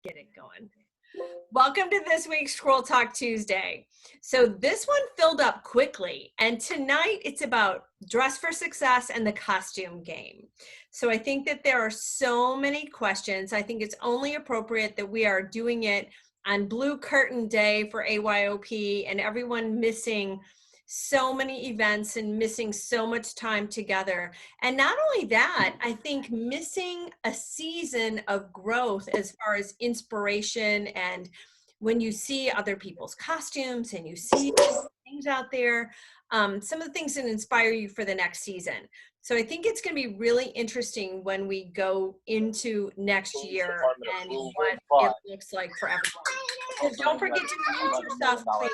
Get it going. Welcome to this week's Scroll Talk Tuesday. So this one filled up quickly, and tonight it's about dress for success and the costume game. So I think that there are so many questions. I think it's only appropriate that we are doing it on Blue Curtain Day for AYOP and everyone missing so many events and missing so much time together. And not only that, I think missing a season of growth as far as inspiration, and when you see other people's costumes and you see things out there, some of the things that inspire you for the next season. So I think it's going to be really interesting when we go into next year and what it looks like for everyone. So don't forget to mute yourself, please.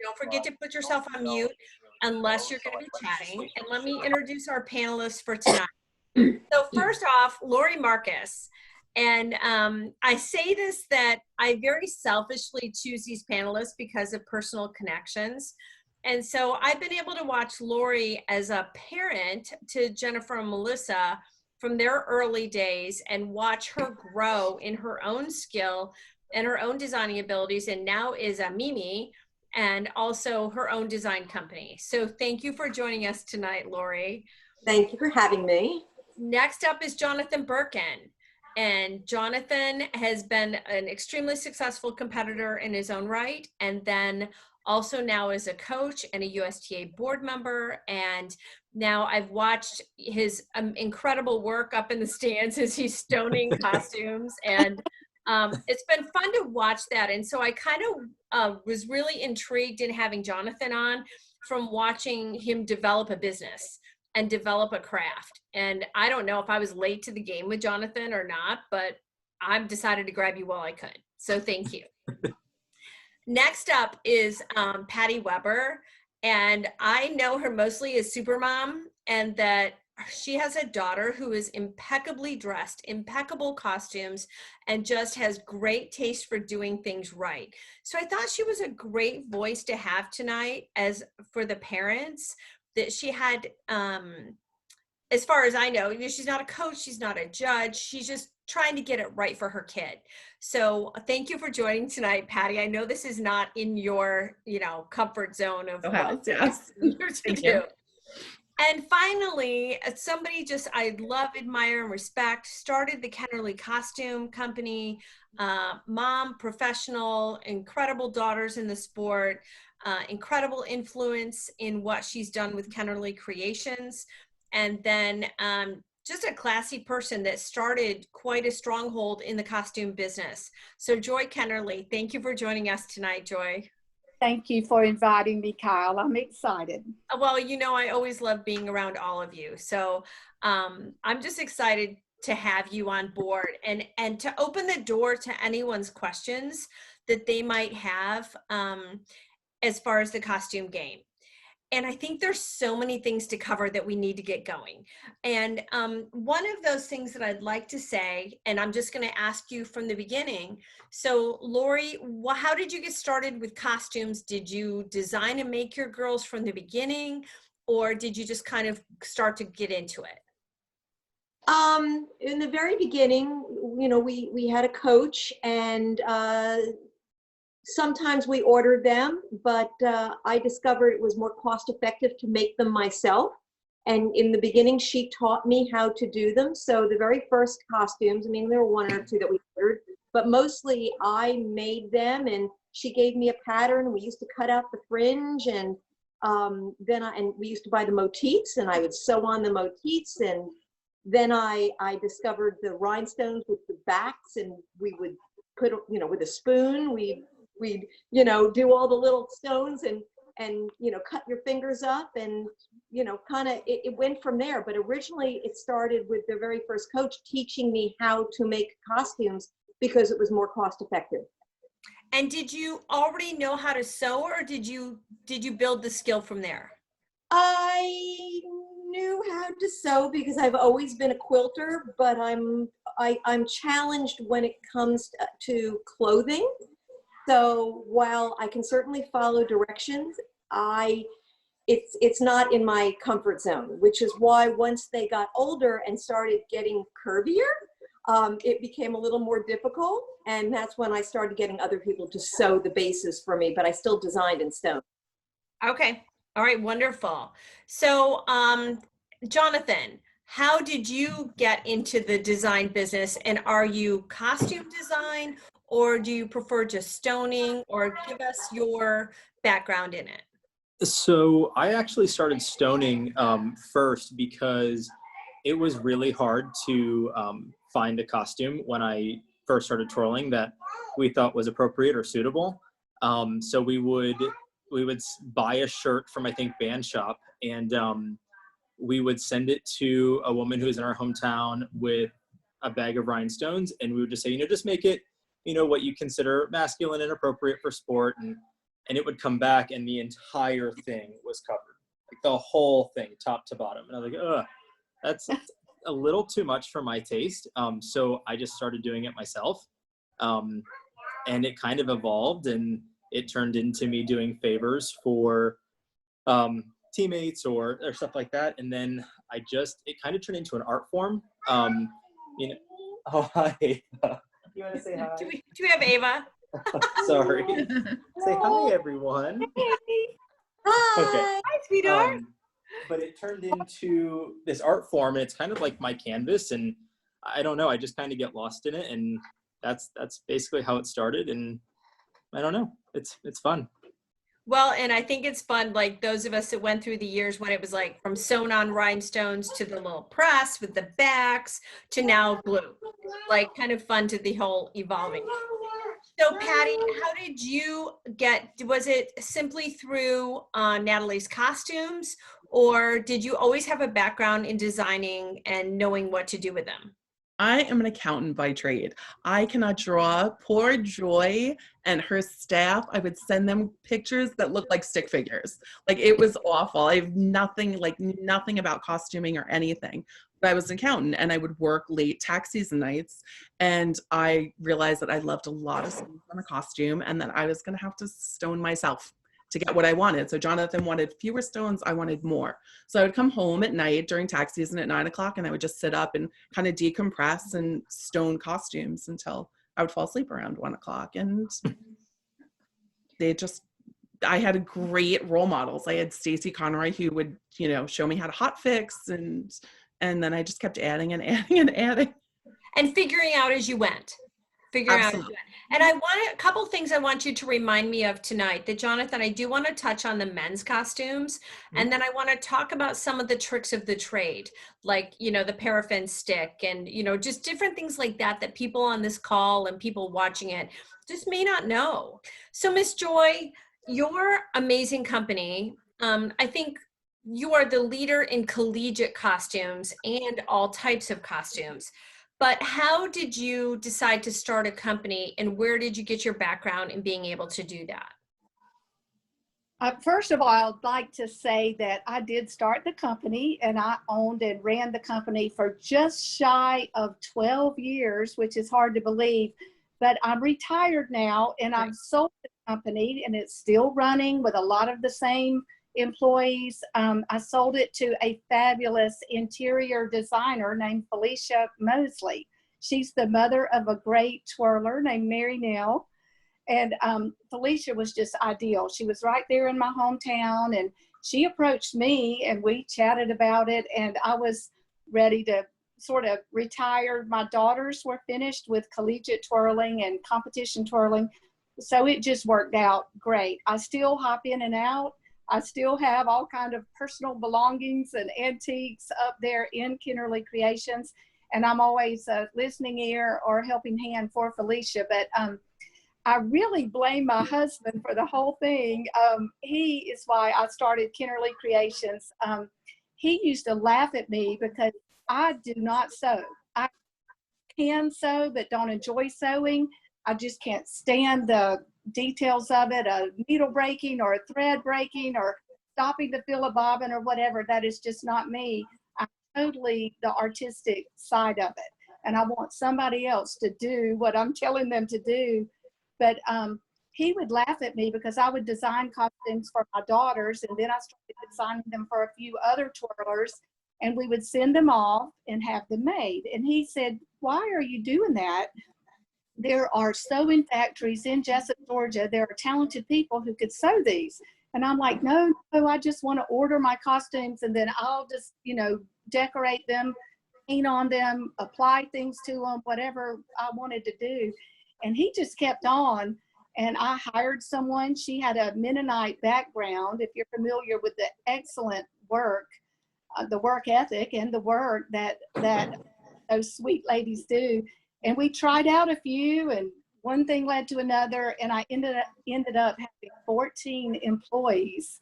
Don't forget to put yourself on mute unless you're going to be chatting. And let me introduce our panelists for tonight. So first off, Lori Marcus. And I say this that I very selfishly choose these panelists because of personal connections. And so I've been able to watch Lori as a parent to Jennifer and Melissa from their early days and watch her grow in her own skill and her own designing abilities, and now is a Mimi and also her own design company. So thank you for joining us tonight, Lori. Thank you for having me. Next up is Jonathan Birkin. And Jonathan has been an extremely successful competitor in his own right, and then also now as a coach and a USTA board member. And now I've watched his incredible work up in the stands as he's stoning costumes. And it's been fun to watch that. And so I kind of was really intrigued in having Jonathan on from watching him develop a business and develop a craft. And I don't know if I was late to the game with Jonathan or not, but I've decided to grab you while I could. So thank you. Next up is Patty Weber. And I know her mostly as Supermom, and that she has a daughter who is impeccably dressed, impeccable costumes, and just has great taste for doing things right. So I thought she was a great voice to have tonight as for the parents, that she had, as far as I know, she's not a coach, she's not a judge, she's just trying to get it right for her kid. So thank you for joining tonight, Patty. I know this is not in your, comfort zone of what yes. to do. And finally, somebody just I love, admire, and respect, started the Kennerly Costume Company, mom, professional, incredible daughters in the sport, incredible influence in what she's done with Kennerly Creations, and then just a classy person that started quite a stronghold in the costume business. So Joy Kennerly, thank you for joining us tonight, Joy. Thank you for inviting me, Kyle. I'm excited. Well, I always love being around all of you. So I'm just excited to have you on board and to open the door to anyone's questions that they might have as far as the costume game. And I think there's so many things to cover that we need to get going. And one of those things that I'd like to say, and I'm just going to ask you from the beginning. So Lori, how did you get started with costumes? Did you design and make your girls from the beginning, or did you just kind of start to get into it? In the very beginning, we had a coach, and sometimes we ordered them, but I discovered it was more cost effective to make them myself. And in the beginning, she taught me how to do them. So the very first costumes, there were one or two that we ordered, but mostly I made them, and she gave me a pattern. We used to cut out the fringe, and we used to buy the motifs, and I would sew on the motifs. And then I discovered the rhinestones with the backs, and we would put, with a spoon, we'd do all the little stones and cut your fingers up, and it went from there. But originally it started with the very first coach teaching me how to make costumes because it was more cost effective. And did you already know how to sew, or did you build the skill from there? I knew how to sew because I've always been a quilter, but I'm challenged when it comes to clothing. So while I can certainly follow directions, it's not in my comfort zone, which is why once they got older and started getting curvier, it became a little more difficult. And that's when I started getting other people to sew the bases for me, but I still designed in stone. Okay. All right. Wonderful. So, Jonathan, how did you get into the design business? And are you costume design, or do you prefer just stoning, or give us your background in it? So I actually started stoning first because it was really hard to find a costume when I first started twirling that we thought was appropriate or suitable. So we would buy a shirt from, I think, Band Shop, and we would send it to a woman who's in our hometown with a bag of rhinestones, and we would just say, just make it, what you consider masculine and appropriate for sport, and it would come back, and the entire thing was covered, like the whole thing, top to bottom. And I was like, ugh, that's a little too much for my taste. So I just started doing it myself, and it kind of evolved, and it turned into me doing favors for teammates or stuff like that. And then it kind of turned into an art form. Oh, hi. You want to say hi? Do we have Ava? Sorry. Say hi, everyone. Hi. Okay. Hi, sweetheart. But it turned into this art form, and it's kind of like my canvas, and I don't know, I just kind of get lost in it, and that's basically how it started. And I don't know, it's fun. Well, and I think it's fun, like those of us that went through the years when it was like from sewn on rhinestones to the little press with the backs to now glue, like kind of fun to the whole evolving. So Patty, how did you was it simply through Natalie's costumes, or did you always have a background in designing and knowing what to do with them? I am an accountant by trade. I cannot draw. Poor Joy and her staff, I would send them pictures that looked like stick figures. Like, it was awful. I have nothing about costuming or anything. But I was an accountant, and I would work late tax season nights. And I realized that I loved a lot of stones on a costume, and that I was going to have to stone myself to get what I wanted. So Jonathan wanted fewer stones, I wanted more. So I would come home at night during tax season at 9 o'clock, and I would just sit up and kind of decompress and stone costumes until I would fall asleep around 1 o'clock. And I had great role models. I had Stacy Conroy, who would, show me how to hot fix, and then I just kept adding and adding and adding. And figuring out as you went. Absolutely. And I want a couple things I want you to remind me of tonight. That Jonathan, I do want to touch on the men's costumes, and then I want to talk about some of the tricks of the trade, like the paraffin stick, and just different things like that people on this call and people watching it just may not know. So Miss Joy, your amazing company, I think you are the leader in collegiate costumes and all types of costumes. But how did you decide to start a company, and where did you get your background in being able to do that? First of all, I'd like to say that I did start the company, and I owned and ran the company for just shy of 12 years, which is hard to believe. But I'm retired now, and I've sold the company, and it's still running with a lot of the same employees. I sold it to a fabulous interior designer named Felicia Mosley. She's the mother of a great twirler named Mary Nell. And Felicia was just ideal. She was right there in my hometown, and she approached me, and we chatted about it, and I was ready to sort of retire. My daughters were finished with collegiate twirling and competition twirling, so it just worked out great. I still hop in and out. I still have all kind of personal belongings and antiques up there in Kinnerly Creations, and I'm always a listening ear or helping hand for Felicia. But I really blame my husband for the whole thing. He is why I started Kinnerly Creations. He used to laugh at me because I do not sew. I can sew, but don't enjoy sewing. I just can't stand the details of it, a needle breaking or a thread breaking or stopping to fill a bobbin or whatever. That is just not me. I'm totally the artistic side of it, and I want somebody else to do what I'm telling them to do. But he would laugh at me because I would design costumes for my daughters, and then I started designing them for a few other twirlers, and we would send them off and have them made. And he said, "Why are you doing that? there are sewing factories in Jessup, Georgia. There are talented people who could sew these. And I'm like, no, I just want to order my costumes and then I'll just, decorate them, paint on them, apply things to them, whatever I wanted to do. And he just kept on. And I hired someone. She had a Mennonite background. If you're familiar with the excellent work, the work ethic and the work that those sweet ladies do. And we tried out a few, and one thing led to another, and I ended up having 14 employees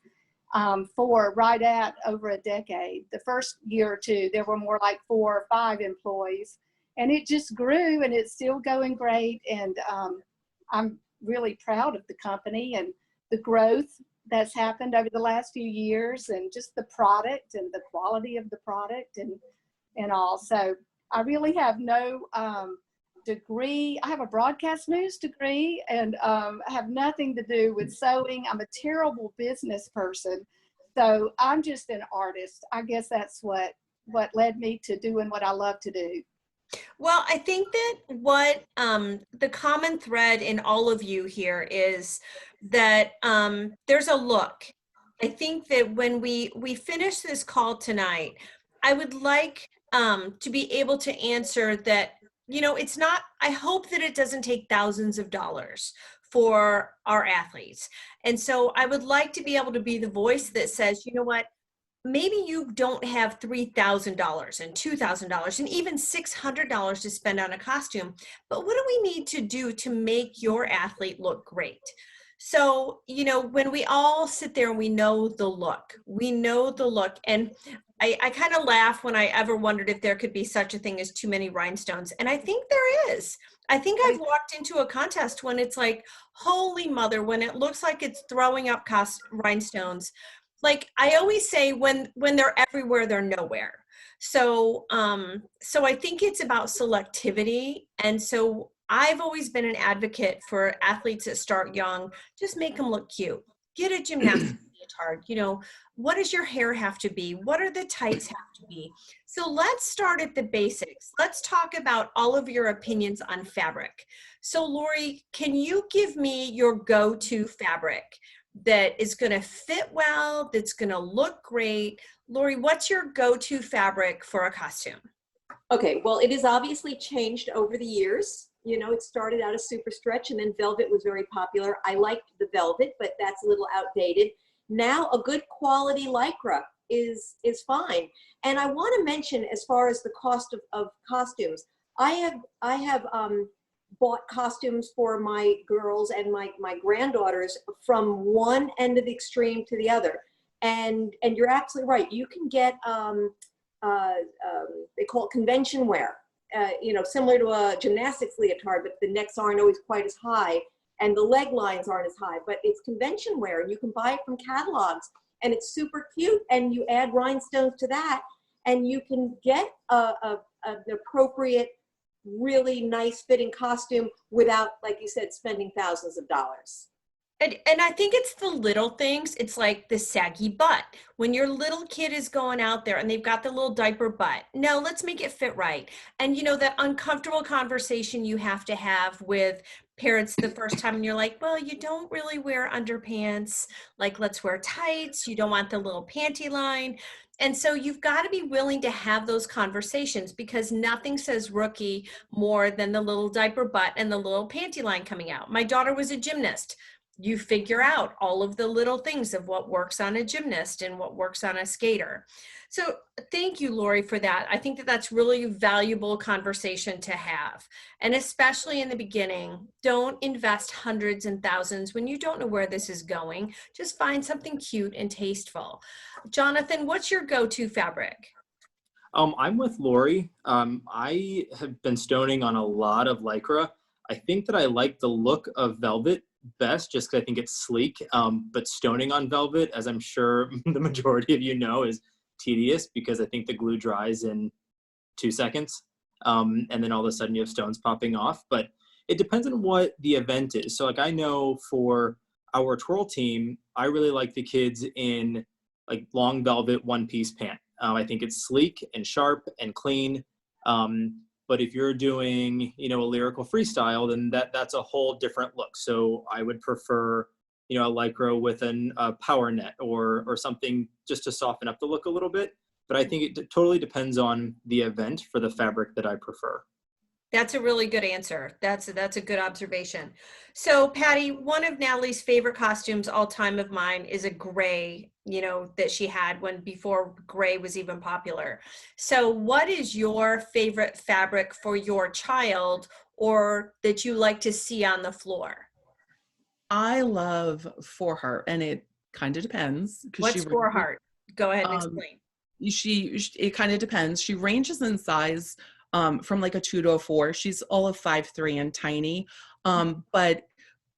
for right at over a decade. The first year or two, there were more like 4 or 5 employees, and it just grew, and it's still going great. And I'm really proud of the company and the growth that's happened over the last few years, and just the product and the quality of the product and all. So I really have no degree. I have a broadcast news degree and have nothing to do with sewing. I'm a terrible business person. So I'm just an artist. I guess that's what led me to doing what I love to do. Well, I think that what the common thread in all of you here is that there's a look. I think that when we finish this call tonight, I would like to be able to answer that, it's not, I hope that it doesn't take thousands of dollars for our athletes. And so I would like to be able to be the voice that says, you know what, maybe you don't have $3,000 and $2,000 and even $600 to spend on a costume, but what do we need to do to make your athlete look great? So, when we all sit there and we know the look, and I kind of laugh when I ever wondered if there could be such a thing as too many rhinestones. And I think there is. I think I've walked into a contest when it's like, holy mother, when it looks like it's throwing up rhinestones. Like I always say, when they're everywhere, they're nowhere. So I think it's about selectivity. And so I've always been an advocate for athletes that start young. Just make them look cute. Get a gymnastics leotard. What does your hair have to be? What are the tights have to be? So let's start at the basics. Let's talk about all of your opinions on fabric. So Lori, can you give me your go-to fabric that is going to fit well, that's going to look great? Lori, what's your go-to fabric for a costume? Okay, well, it has obviously changed over the years. It started out as super stretch, and then velvet was very popular. I liked the velvet, but that's a little outdated. Now a good quality lycra is fine. And I want to mention, as far as the cost of costumes, I have bought costumes for my girls and my granddaughters from one end of the extreme to the other. And you're absolutely right. You can get they call it convention wear. Similar to a gymnastics leotard, but the necks aren't always quite as high and the leg lines aren't as high, but it's convention wear, and you can buy it from catalogs, and it's super cute, and you add rhinestones to that, and you can get an appropriate, really nice fitting costume without, like you said, spending thousands of dollars. And I think it's the little things. It's like the saggy butt. When your little kid is going out there and they've got the little diaper butt, no, let's make it fit right. And that uncomfortable conversation you have to have with parents the first time, and you're like, well, you don't really wear underpants. Like, let's wear tights. You don't want the little panty line. And so you've got to be willing to have those conversations, because nothing says rookie more than the little diaper butt and the little panty line coming out. My daughter was a gymnast. You figure out all of the little things of what works on a gymnast and what works on a skater. So thank you, Lori, for that. I think that that's really a valuable conversation to have. And especially in the beginning, don't invest hundreds and thousands when you don't know where this is going. Just find something cute and tasteful. Jonathan, what's your go-to fabric? I'm with Lori. I have been stoning on a lot of lycra. I think that I like the look of velvet best, just because I think it's sleek. But stoning on velvet, as I'm sure the majority of you know, is tedious, because I think the glue dries in 2 seconds. And then all of a sudden you have stones popping off. But it depends on what the event is. So like, I know for our twirl team, I really like the kids in like long velvet one-piece pant. I think it's sleek and sharp and clean. But if you're doing, you know, a lyrical freestyle, then that's a whole different look. So I would prefer, you know, a lycra with a power net or something just to soften up the look a little bit. But I think it totally depends on the event for the fabric that I prefer. That's a really good answer. That's a good observation. So Patty, one of Natalie's favorite costumes all time of mine is a gray, you know, that she had when before gray was even popular. So what is your favorite fabric for your child or that you like to see on the floor? I love For Heart, and it kind of depends because What's for heart? Go ahead and um, explain. it kind of depends. She ranges in size from like a 2 to a 4. She's all of 5'3" and tiny. But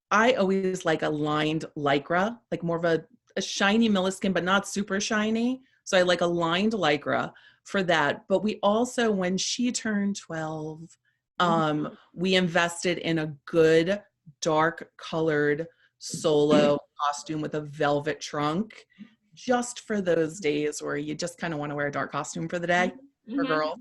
I always like a lined lycra, like more of a shiny moleskin, but not super shiny. So I like a lined lycra for that. But we also, when she turned 12, we invested in a good dark colored solo costume with a velvet trunk, just for those days where you just kind of want to wear a dark costume for the day for girls.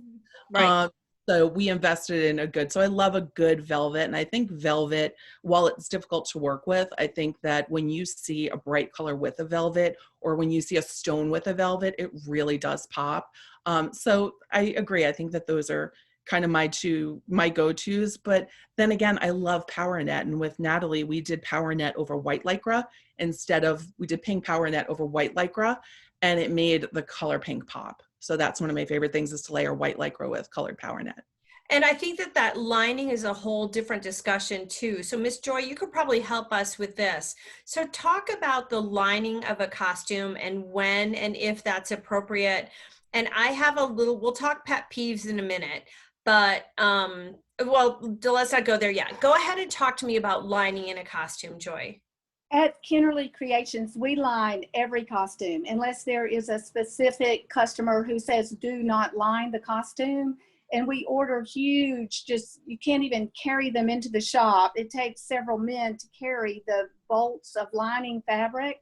Right. So we invested in a good, so I love a good velvet. And I think velvet, while it's difficult to work with, I think that when you see a bright color with a velvet or when you see a stone with a velvet, it really does pop. So I agree. I think that those are kind of my go-tos. But then again, I love power net. And with Natalie, we did power net over white lycra we did pink power net over white lycra, and it made the color pink pop. So that's one of my favorite things, is to layer white lycra with colored power net. And I think that lining is a whole different discussion too. So Miss Joy, you could probably help us with this. So talk about the lining of a costume and when and if that's appropriate. And I have we'll talk pet peeves in a minute, but well, let's not go there yet. Go ahead and talk to me about lining in a costume, Joy. At Kennerly Creations, we line every costume unless there is a specific customer who says do not line the costume. And we order huge, just you can't even carry them into the shop. It takes several men to carry the bolts of lining fabric.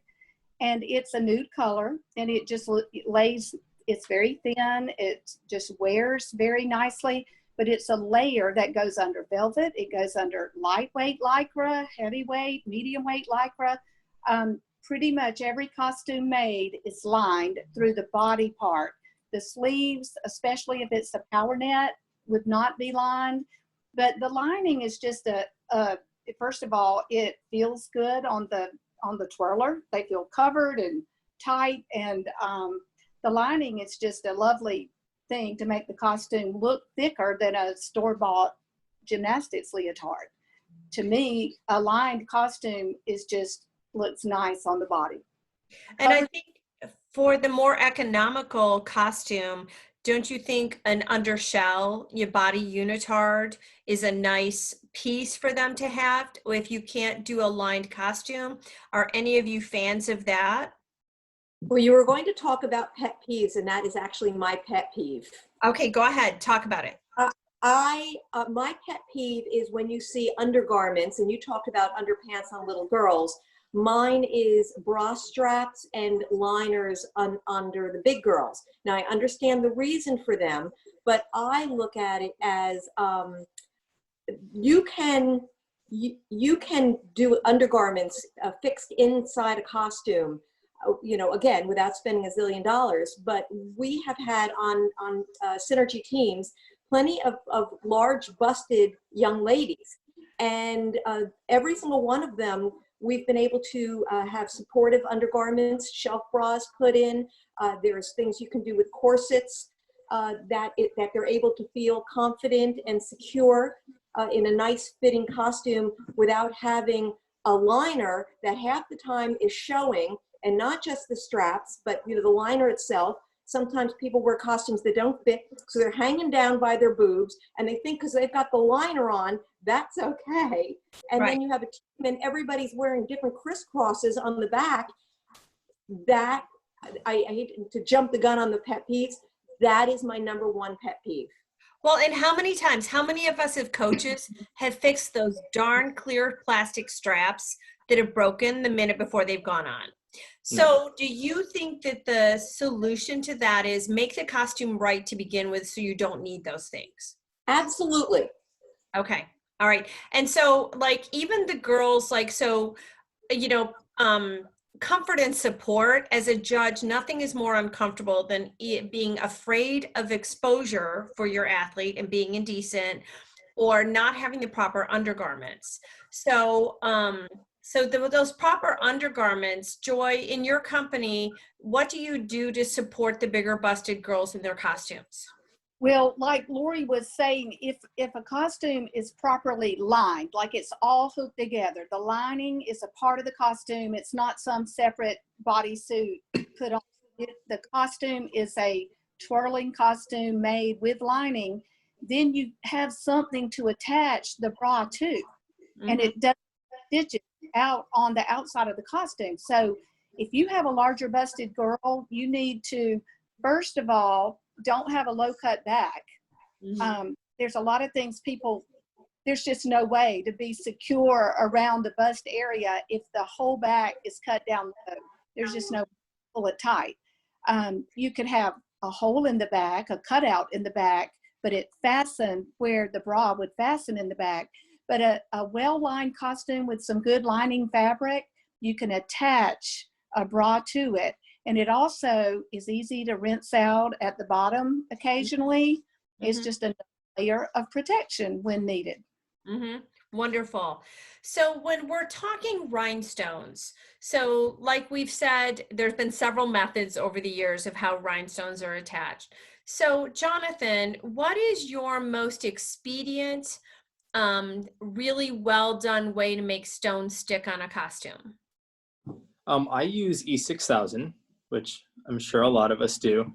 And it's a nude color, and it just lays, it's very thin. It just wears very nicely. But it's a layer that goes under velvet. It goes under lightweight lycra, heavyweight, medium weight lycra. Pretty much every costume made is lined through the body part. The sleeves, especially if it's a power net, would not be lined. But the lining is just first of all, it feels good on the twirler. They feel covered and tight, and the lining is just a lovely thing to make the costume look thicker than a store-bought gymnastics leotard. To me, a lined costume looks nice on the body. And I think for the more economical costume, don't you think an undershell, your body unitard, is a nice piece for them to have if you can't do a lined costume? Are any of you fans of that? Well, you were going to talk about pet peeves, and that is actually my pet peeve. Okay, go ahead, talk about it. My pet peeve is when you see undergarments, and you talked about underpants on little girls. Mine is bra straps and liners under the big girls. Now, I understand the reason for them, but I look at it as you can do undergarments fixed inside a costume, you know, again, without spending $1 zillion. But we have had on Synergy teams plenty of large busted young ladies, and every single one of them, we've been able to have supportive undergarments, shelf bras put in. There's things you can do with corsets that they're able to feel confident and secure in a nice fitting costume without having a liner that half the time is showing, and not just the straps, but you know, the liner itself. Sometimes people wear costumes that don't fit, so they're hanging down by their boobs, and they think because they've got the liner on, that's okay. And Right. then you have a team and everybody's wearing different crisscrosses on the back. That, I hate to jump the gun on the pet peeves, that is my #1 pet peeve. Well, and how many of us as coaches have fixed those darn clear plastic straps that have broken the minute before they've gone on? So do you think that the solution to that is make the costume right to begin with so you don't need those things? Absolutely. Okay. All right. And so like even the girls, like, so, you know, comfort and support as a judge, nothing is more uncomfortable than being afraid of exposure for your athlete and being indecent or not having the proper undergarments. So, those proper undergarments, Joy, in your company, what do you do to support the bigger busted girls in their costumes? Well, like Lori was saying, if a costume is properly lined, like it's all hooked together, the lining is a part of the costume. It's not some separate bodysuit put on. The costume is a twirling costume made with lining. Then you have something to attach the bra to, and it doesn't stitch it out on the outside of the costume. So if you have a larger busted girl, you need to, first of all, don't have a low cut back. There's a lot of things there's just no way to be secure around the bust area if the whole back is cut down low. There's just no way to pull it tight. You could have a hole in the back, a cutout in the back, but it fastened where the bra would fasten in the back. But a well-lined costume with some good lining fabric, you can attach a bra to it. And it also is easy to rinse out at the bottom occasionally. It's just a layer of protection when needed. Wonderful. So when we're talking rhinestones, so like we've said, there's been several methods over the years of how rhinestones are attached. So Jonathan, what is your most expedient, really well done way to make stones stick on a costume? I use E6000, which I'm sure a lot of us do.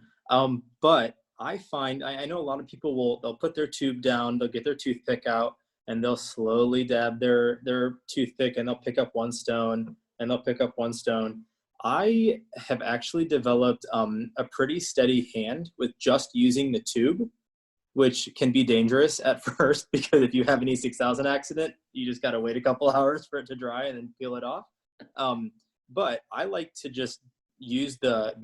But I find, I know a lot of people they'll put their tube down, they'll get their toothpick out, and they'll slowly dab their toothpick, and they'll pick up one stone, and they'll pick up one stone. I have actually developed a pretty steady hand with just using the tube, which can be dangerous at first, because if you have an E6000 accident, you just got to wait a couple hours for it to dry and then peel it off. But I like to just use the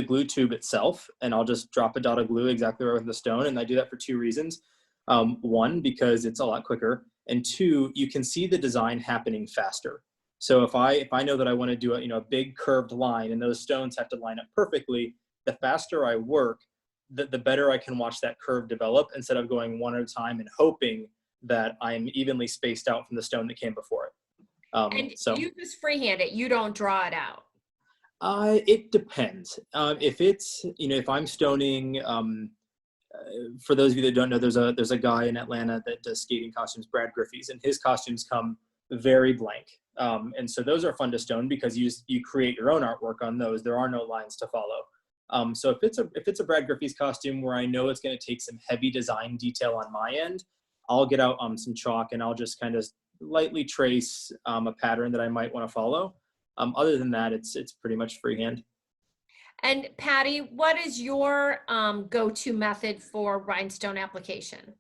glue tube itself, and I'll just drop a dot of glue exactly right with the stone. And I do that for two reasons. One, because it's a lot quicker, and two, you can see the design happening faster. So if I know that I want to do a big curved line, and those stones have to line up perfectly, the faster I work, the better I can watch that curve develop, instead of going one at a time and hoping that I'm evenly spaced out from the stone that came before it. And you just freehand it, you don't draw it out. It depends. If it's, if I'm stoning, for those of you that don't know, there's a guy in Atlanta that does skating costumes, Brad Griffey's, and his costumes come very blank. And so those are fun to stone because you create your own artwork on those. There are no lines to follow. So if it's a Brad Griffey's costume where I know it's going to take some heavy design detail on my end, I'll get out some chalk, and I'll just kind of lightly trace a pattern that I might want to follow. Other than that, it's pretty much freehand. And Patty, what is your go-to method for rhinestone application?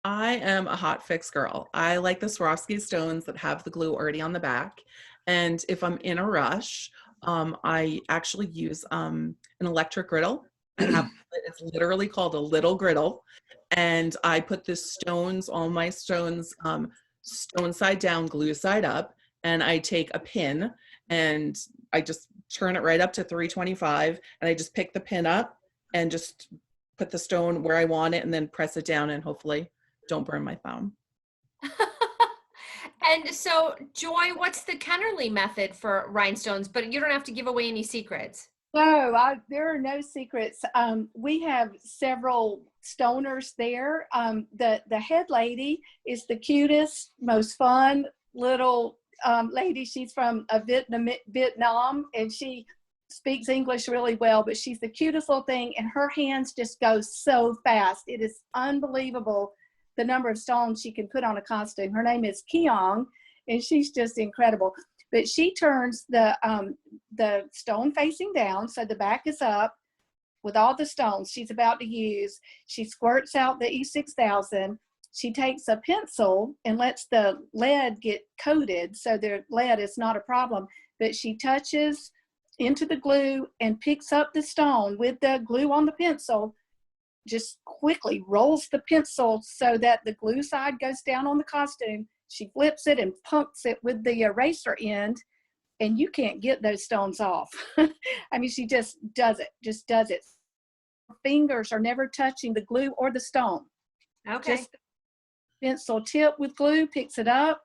I am a hot fix girl. I like the Swarovski stones that have the glue already on the back. And if I'm in a rush, I actually use an electric griddle. It's literally called a little griddle. And I put the stones, all my stones, stone side down, glue side up. And I take a pin and I just turn it right up to 325. And I just pick the pin up and just put the stone where I want it, and then press it down, and hopefully don't burn my thumb. And so, Joy, what's the Kennerly method for rhinestones? But you don't have to give away any secrets. No, there are no secrets. We have several stoners there. The head lady is the cutest, most fun little lady. She's from Vietnam, and she speaks English really well, but she's the cutest little thing, and her hands just go so fast. It is unbelievable the number of stones she can put on a costume. Her name is Keong, and she's just incredible. But she turns the stone facing down, so the back is up with all the stones she's about to use. She squirts out the E6000. She takes a pencil and lets the lead get coated, so the lead is not a problem. But she touches into the glue and picks up the stone with the glue on the pencil, just quickly rolls the pencil so that the glue side goes down on the costume. She flips it and pumps it with the eraser end, and you can't get those stones off. I mean, she just does it. Fingers are never touching the glue or the stone. Okay. Just pencil tip with glue, picks it up,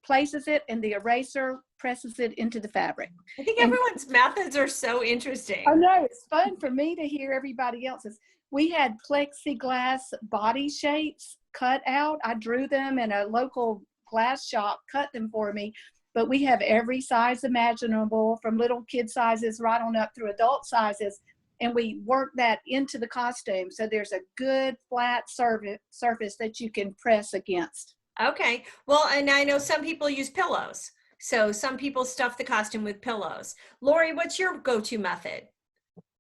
places it, and the eraser presses it into the fabric. I think everyone's methods are so interesting. I know, it's fun for me to hear everybody else's. We had plexiglass body shapes cut out. I drew them in a local glass shop, cut them for me. But we have every size imaginable, from little kid sizes right on up through adult sizes. And we work that into the costume. So there's a good flat surface that you can press against. Okay. Well, and I know some people use pillows. So some people stuff the costume with pillows. Lori, what's your go-to method?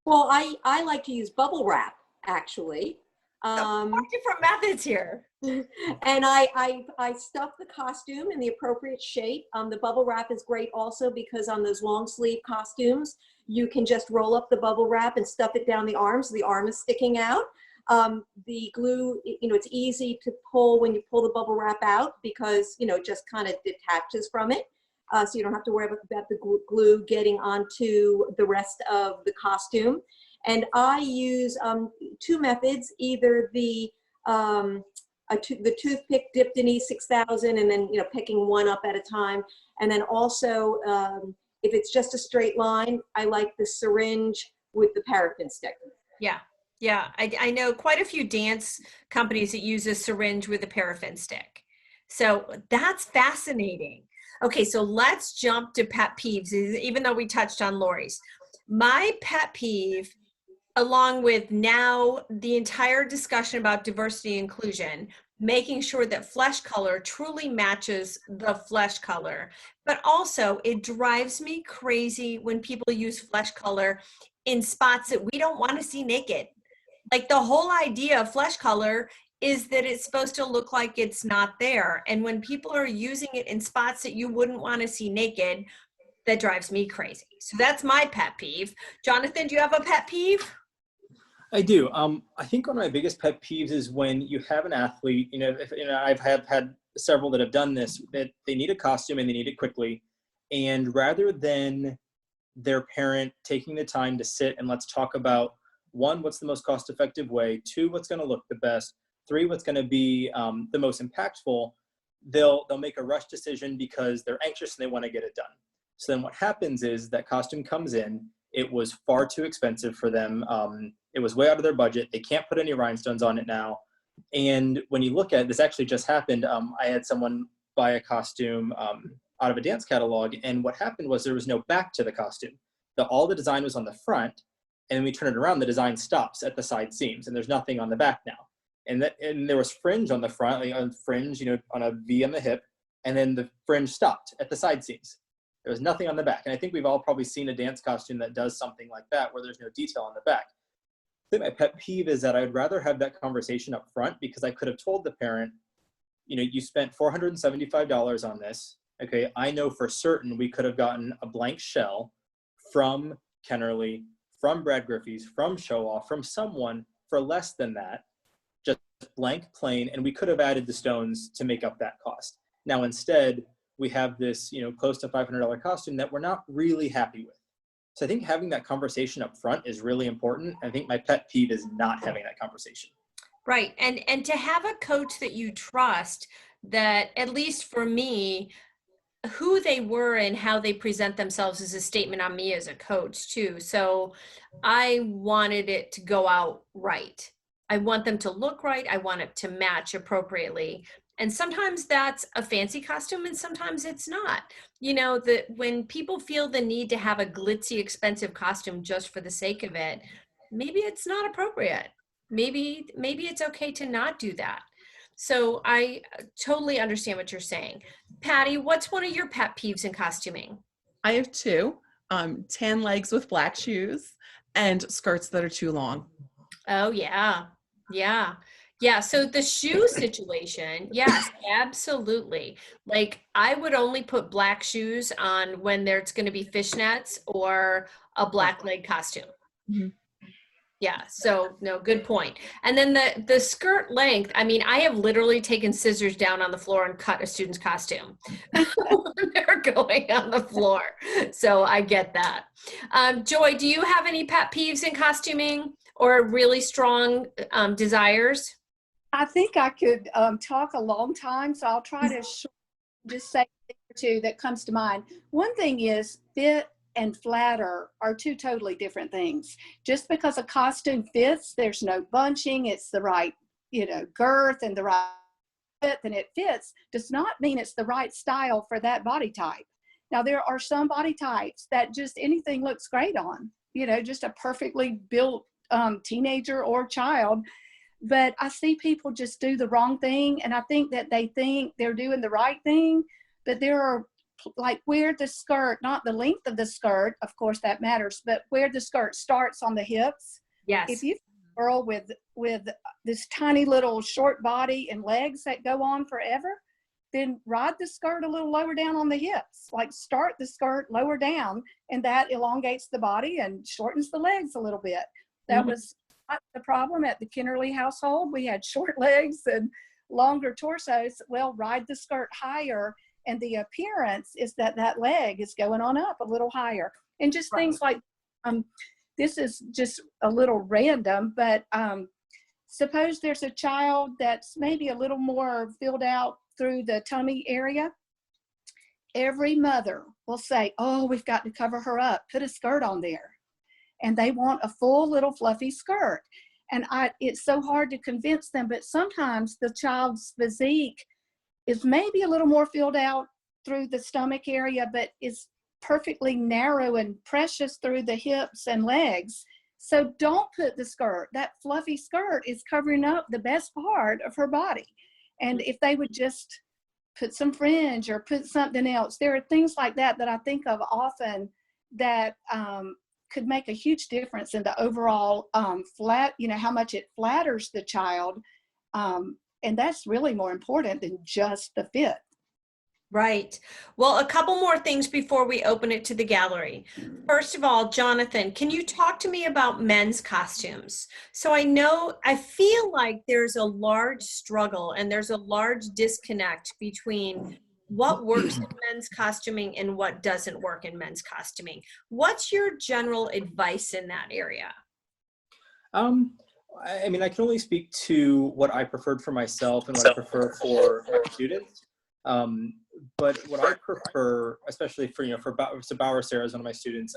Well, I like to use bubble wrap, actually. Different methods here. And I stuff the costume in the appropriate shape. The bubble wrap is great also because on those long sleeve costumes, you can just roll up the bubble wrap and stuff it down the arm so the arm is sticking out. The glue, it's easy to pull when you pull the bubble wrap out because, it just kind of detaches from it. So you don't have to worry about the glue getting onto the rest of the costume. And I use two methods, either the toothpick dipped in E6000 and then, picking one up at a time. And then also, if it's just a straight line, I like the syringe with the paraffin stick. Yeah. Yeah. I know quite a few dance companies that use a syringe with a paraffin stick. So that's fascinating. Okay. So let's jump to pet peeves, even though we touched on Lori's. My pet peeve, along with now the entire discussion about diversity and inclusion, making sure that flesh color truly matches the flesh color. But also it drives me crazy when people use flesh color in spots that we don't want to see naked. Like the whole idea of flesh color is that it's supposed to look like it's not there. And when people are using it in spots that you wouldn't want to see naked, that drives me crazy. So that's my pet peeve. Jonathan, do you have a pet peeve? I do. I think one of my biggest pet peeves is when you have an athlete, I've had several that have done this, that they need a costume and they need it quickly. And rather than their parent taking the time to sit and let's talk about, one, what's the most cost-effective way, two, what's going to look the best, three, what's going to be the most impactful, they'll make a rush decision because they're anxious and they want to get it done. So then what happens is that costume comes in, it was far too expensive for them. It was way out of their budget. They can't put any rhinestones on it now. And when you look at this, actually just happened. I had someone buy a costume out of a dance catalog. And what happened was there was no back to the costume. All the design was on the front. And then we turn it around, the design stops at the side seams and there's nothing on the back now. And there was fringe on the front, like on fringe, on a V on the hip. And then the fringe stopped at the side seams. There was nothing on the back. And I think we've all probably seen a dance costume that does something like that, where there's no detail on the back. I think my pet peeve is that I'd rather have that conversation up front because I could have told the parent, you spent $475 on this. Okay, I know for certain we could have gotten a blank shell from Kennerly, from Brad Griffey's, from Show Off, from someone for less than that, just blank, plain, and we could have added the stones to make up that cost. Now, instead, we have this, close to $500 costume that we're not really happy with. So I think having that conversation up front is really important. I think my pet peeve is not having that conversation. Right. And to have a coach that you trust, that at least for me, who they were and how they present themselves is a statement on me as a coach too. So I wanted it to go out right. I want them to look right. I want it to match appropriately. And sometimes that's a fancy costume and sometimes it's not. That when people feel the need to have a glitzy, expensive costume just for the sake of it, maybe it's not appropriate. Maybe it's okay to not do that. So I totally understand what you're saying. Patty, what's one of your pet peeves in costuming? I have two, tan legs with black shoes and skirts that are too long. Oh, yeah. Yeah. Yeah. So the shoe situation, yes, absolutely. Like I would only put black shoes on when there's going to be fishnets or a black leg costume. Mm-hmm. Yeah, so no, good point. And then the skirt length, I mean, I have literally taken scissors down on the floor and cut a student's costume when they're going on the floor. So I get that. Joy, do you have any pet peeves in costuming or really strong desires? I think I could talk a long time, so I'll try to just say a thing or two that comes to mind. One thing is fit and flatter are two totally different things. Just because a costume fits, there's no bunching, it's the right, girth and the right width, and it fits, does not mean it's the right style for that body type. Now, there are some body types that just anything looks great on, just a perfectly built teenager or child. But I see people just do the wrong thing, and I think that they think they're doing the right thing, but there are like where the skirt, not the length of the skirt, of course that matters, but where the skirt starts on the hips. Yes. If you girl with this tiny little short body and legs that go on forever, then ride the skirt a little lower down on the hips. Like start the skirt lower down, and that elongates the body and shortens the legs a little bit. That was not the problem at the Kennerly household. We had short legs and longer torsos. Well, ride the skirt higher, and the appearance is that that leg is going on up a little higher. And just things like, this is just a little random, but suppose there's a child that's maybe a little more filled out through the tummy area. Every mother will say, oh, we've got to cover her up, put a skirt on there. And they want a full little fluffy skirt. And it's so hard to convince them, but sometimes the child's physique is maybe a little more filled out through the stomach area, but is perfectly narrow and precious through the hips and legs. So don't put the skirt. That fluffy skirt is covering up the best part of her body. And if they would just put some fringe or put something else, there are things like that that I think of often that could make a huge difference in the overall how much it flatters the child. And that's really more important than just the fit. Right. Well, a couple more things before we open it to the gallery. First of all, Jonathan, can you talk to me about men's costumes? So I feel like there's a large struggle and there's a large disconnect between what works in men's costuming and what doesn't work in men's costuming. What's your general advice in that area? I mean, I can only speak to what I preferred for myself and what I prefer for my students. But what I prefer, especially for Bauer Sarah is one of my students,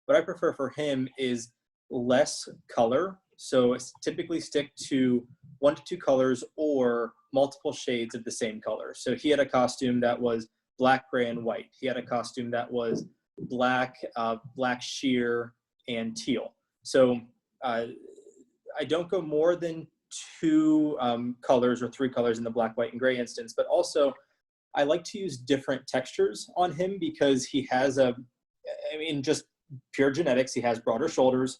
what I prefer for him is less color. So typically stick to 1 to 2 colors or multiple shades of the same color. So he had a costume that was black, gray, and white. He had a costume that was black, black sheer, and teal. So I don't go more than 2 colors or 3 colors in the black, white, and gray instance, but also I like to use different textures on him because he has just pure genetics, he has broader shoulders.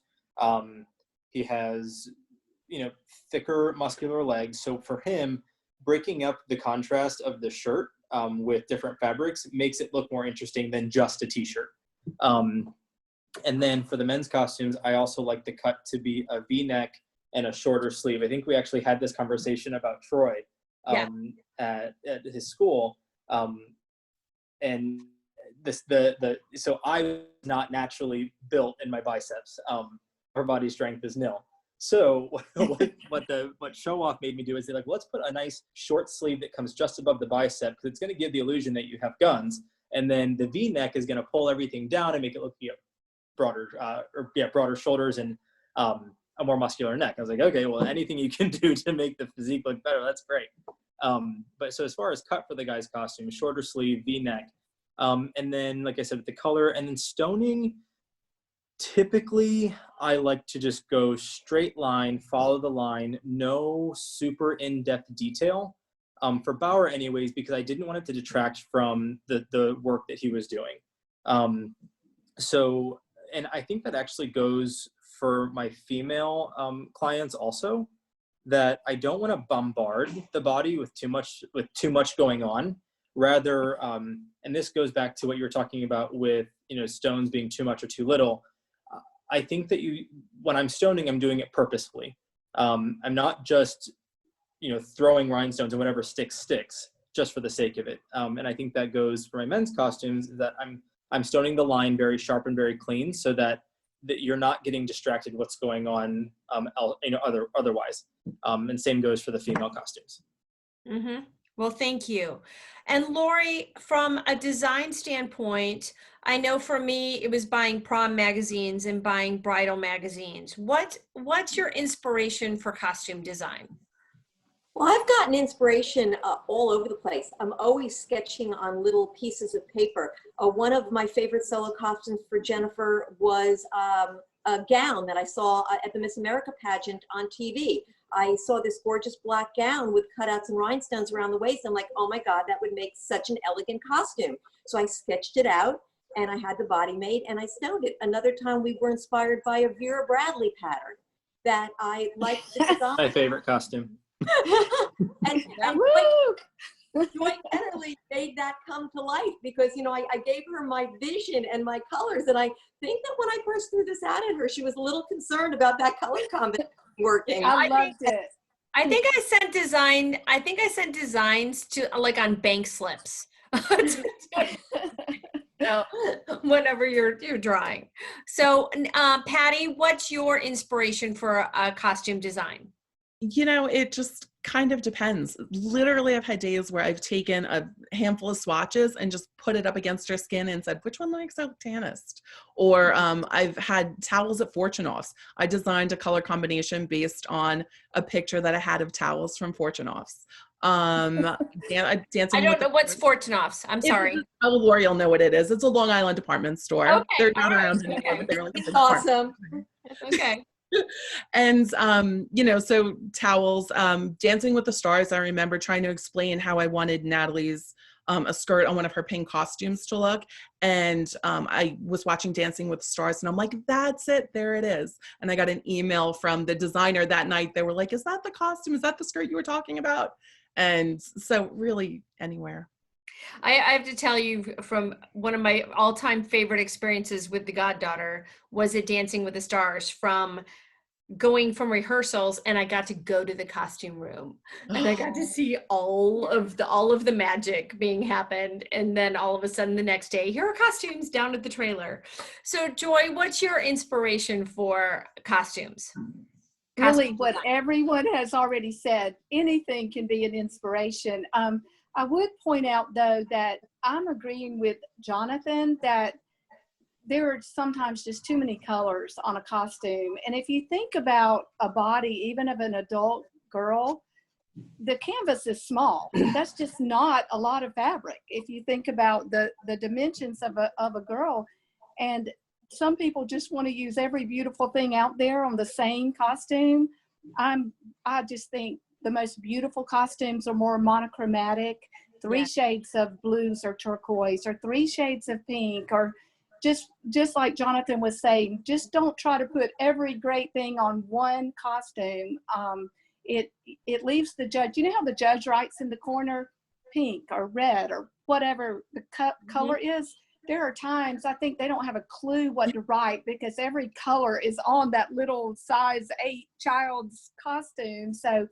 He has, thicker muscular legs. So for him, breaking up the contrast of the shirt with different fabrics makes it look more interesting than just a t-shirt. And then for the men's costumes, I also like the cut to be a V-neck and a shorter sleeve. I think we actually had this conversation about Troy at his school. And so I was not naturally built in my biceps. Her body strength is nil. So what Show Off made me do is they're like, let's put a nice short sleeve that comes just above the bicep because it's going to give the illusion that you have guns. And then the V-neck is going to pull everything down and make it look broader shoulders and a more muscular neck. I was like, okay, well, anything you can do to make the physique look better, that's great. But so as far as cut for the guy's costume, shorter sleeve, V-neck, and then like I said, with the color, and then stoning, typically I like to just go straight line, follow the line, no super in-depth detail. For Bauer anyways, because I didn't want it to detract from the work that he was doing. And I think that actually goes for my female clients also, that I don't want to bombard the body with too much going on. Rather, and this goes back to what you were talking about with stones being too much or too little. I think that when I'm stoning, I'm doing it purposefully. I'm not just, throwing rhinestones and whatever sticks just for the sake of it. And I think that goes for my men's costumes, is that I'm stoning the line very sharp and very clean, so that you're not getting distracted what's going on, otherwise. And same goes for the female costumes. Mm-hmm. Well, thank you. And Lori, from a design standpoint, I know for me, it was buying prom magazines and buying bridal magazines. What's your inspiration for costume design? Well, I've gotten inspiration all over the place. I'm always sketching on little pieces of paper. One of my favorite solo costumes for Jennifer was a gown that I saw at the Miss America pageant on TV. I saw this gorgeous black gown with cutouts and rhinestones around the waist. I'm like, oh my God, that would make such an elegant costume. So I sketched it out and I had the body made and I stoned it. Another time we were inspired by a Vera Bradley pattern that I liked the design. My favorite costume. and Joy Kennerly made that come to life because, I gave her my vision and my colors. And I think that when I first threw this out at her, she was a little concerned about that color combination working. I loved it. I think I sent designs to like on bank slips. Whenever you're drawing. So, Patty, what's your inspiration for a costume design? It just kind of depends. Literally, I've had days where I've taken a handful of swatches and just put it up against her skin and said, which one looks so tannest? Or I've had towels at Fortune Offs. I designed a color combination based on a picture that I had of towels from Fortune Offs. Dancing. I don't know what's Fortune Offs. I'm sorry. Lori will know what it is. It's a Long Island department store. Okay, they're not around anymore, but they're like It's awesome. Okay. And, so towels, Dancing with the Stars, I remember trying to explain how I wanted Natalie's, a skirt on one of her pink costumes to look. And I was watching Dancing with the Stars and I'm like, that's it, there it is. And I got an email from the designer that night. They were like, is that the costume? Is that the skirt you were talking about? And so really anywhere. I have to tell you, from one of my all-time favorite experiences with the goddaughter was at Dancing with the Stars, from going from rehearsals, and I got to go to the costume room and I got to see all of the magic being happened. And then all of a sudden the next day, here are costumes down at the trailer. So Joy, what's your inspiration for costumes? Really, what everyone has already said, anything can be an inspiration. I would point out, though, that I'm agreeing with Jonathan that there are sometimes just too many colors on a costume. And if you think about a body, even of an adult girl, the canvas is small. That's just not a lot of fabric. If you think about the dimensions of a girl, and some people just want to use every beautiful thing out there on the same costume. I just think the most beautiful costumes are more monochromatic, three shades of blues or turquoise, or three shades of pink, or just like Jonathan was saying, just don't try to put every great thing on one costume. It leaves the judge, how the judge writes in the corner, pink or red or whatever the color is. There are times I think they don't have a clue what to write because every color is on that little size 8 child's costume. So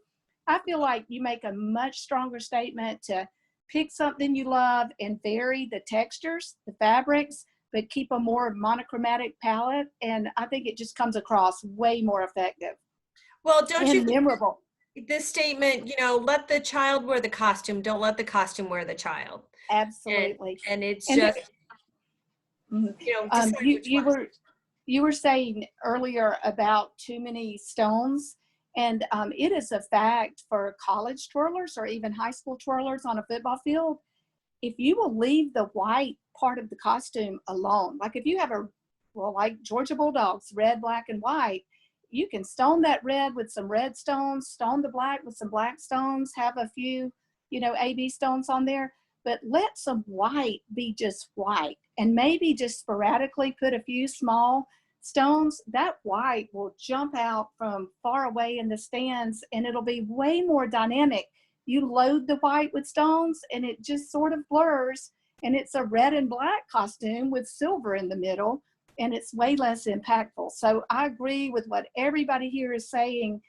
I feel like you make a much stronger statement to pick something you love and vary the textures, the fabrics, but keep a more monochromatic palette. And I think it just comes across way more effective. Well, don't you memorable. This statement, let the child wear the costume. Don't let the costume wear the child. Absolutely. And it's and just, you were saying earlier about too many stones. And it is a fact for college twirlers or even high school twirlers on a football field. If you will leave the white part of the costume alone, like if you have like Georgia Bulldogs, red, black, and white, you can stone that red with some red stones, stone the black with some black stones, have a few, AB stones on there, but let some white be just white, and maybe just sporadically put a few small stones. That white will jump out from far away in the stands, and it'll be way more dynamic. You load the white with stones and it just sort of blurs, and it's a red and black costume with silver in the middle. and it's way less impactful. So I agree with what everybody here is saying.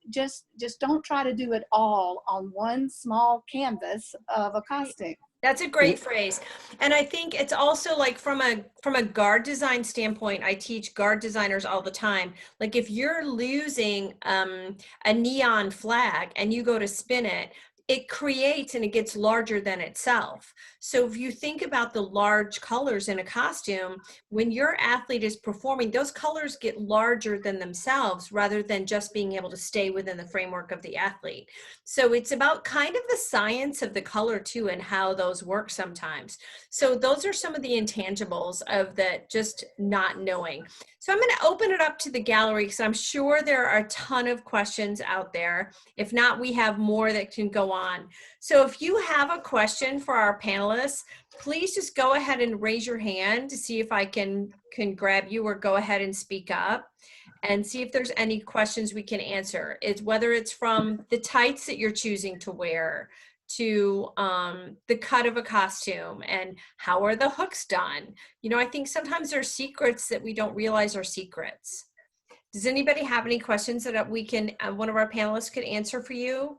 Just don't try to do it all on one small canvas of a costume. That's a great phrase. And I think it's also like from a guard design standpoint, I teach guard designers all the time. Like if you're losing a neon flag and you go to spin it, it creates and it gets larger than itself. So if you think about the large colors in a costume, when your athlete is performing, those colors get larger than themselves rather than just being able to stay within the framework of the athlete. So it's about kind of the science of the color too and how those work sometimes. So those are some of the intangibles of that just not knowing. So I'm going to open it up to the gallery because I'm sure there are a ton of questions out there. If not, we have more that can go on. So if you have a question for our panelists, please just go ahead and raise your hand to see if I can grab you, or go ahead and speak up and see if there's any questions we can answer. It's whether it's from the tights that you're choosing to wear to the cut of a costume and how are the hooks done. You know, I think sometimes there's secrets that we don't realize are secrets. Does anybody have any questions that we can, one of our panelists could answer for you?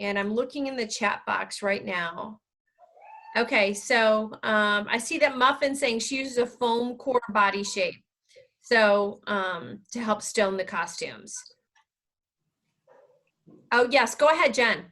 And I'm looking in the chat box right now. Okay, so I see that Muffin saying she uses a foam core body shape. So to help stone the costumes. Oh yes, go ahead, Jen.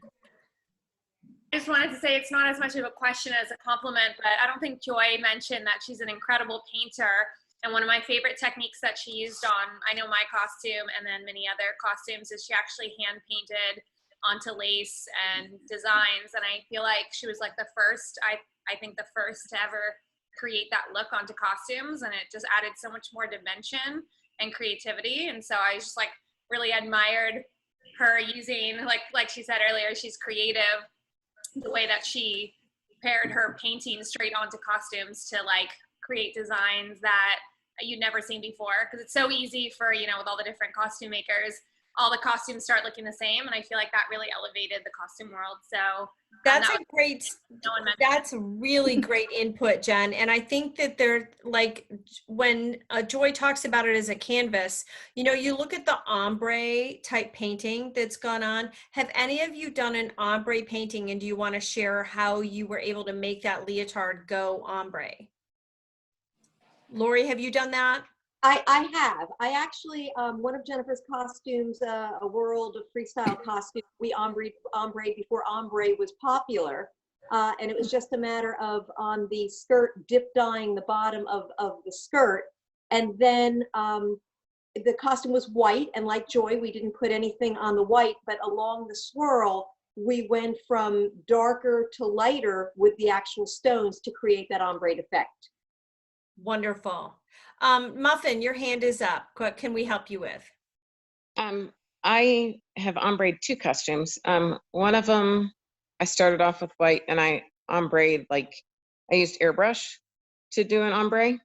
I just wanted to say it's not as much of a question as a compliment, but I don't think Joy mentioned that she's an incredible painter. And one of my favorite techniques that she used on, I know my costume and then many other costumes, is she actually hand painted onto lace and designs. And I feel like she was like the first, I think the first to ever create that look onto costumes. And it just added so much more dimension and creativity. And so I just like really admired her using, like she said earlier, she's creative. The way that she paired her painting straight onto costumes to like create designs that you'd never seen before, because it's so easy for, you know, with all the different costume makers, all the costumes start looking the same, and I feel like that really elevated the costume world. So that's a great, that's really great input, Jen. And I think that they're like, when Joy talks about it as a canvas, you know, you look at the ombre type painting that's gone on. Have any of you done an ombre painting, and do you want to share how you were able to make that leotard go ombre? Lori, have you done that? I have. I actually, one of Jennifer's costumes, a world of freestyle costume, we ombre before ombre was popular. And it was just a matter of on the skirt, dip dyeing the bottom of the skirt. And then the costume was white. And like Joy, we didn't put anything on the white, but along the swirl, we went from darker to lighter with the actual stones to create that ombre effect. Wonderful. Muffin, your hand is up. What can we help you with? I have ombre 2 costumes. One of them, I started off with white and I ombre, like I used airbrush to do an ombre.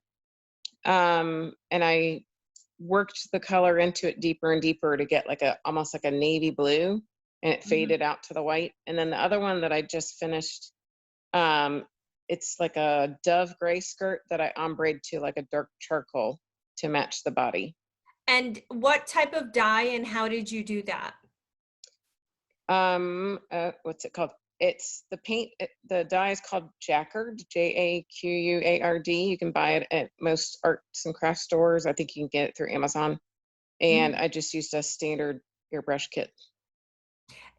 And I worked the color into it deeper and deeper to get like almost like a navy blue, and it faded out to the white. And then the other one that I just finished, it's like a dove gray skirt that I ombre'd to like a dark charcoal to match the body. And what type of dye and how did you do that? What's it called? It's the paint, the dye is called Jacquard, Jaqurd. You can buy it at most arts and craft stores. I think you can get it through Amazon. And I just used a standard airbrush kit.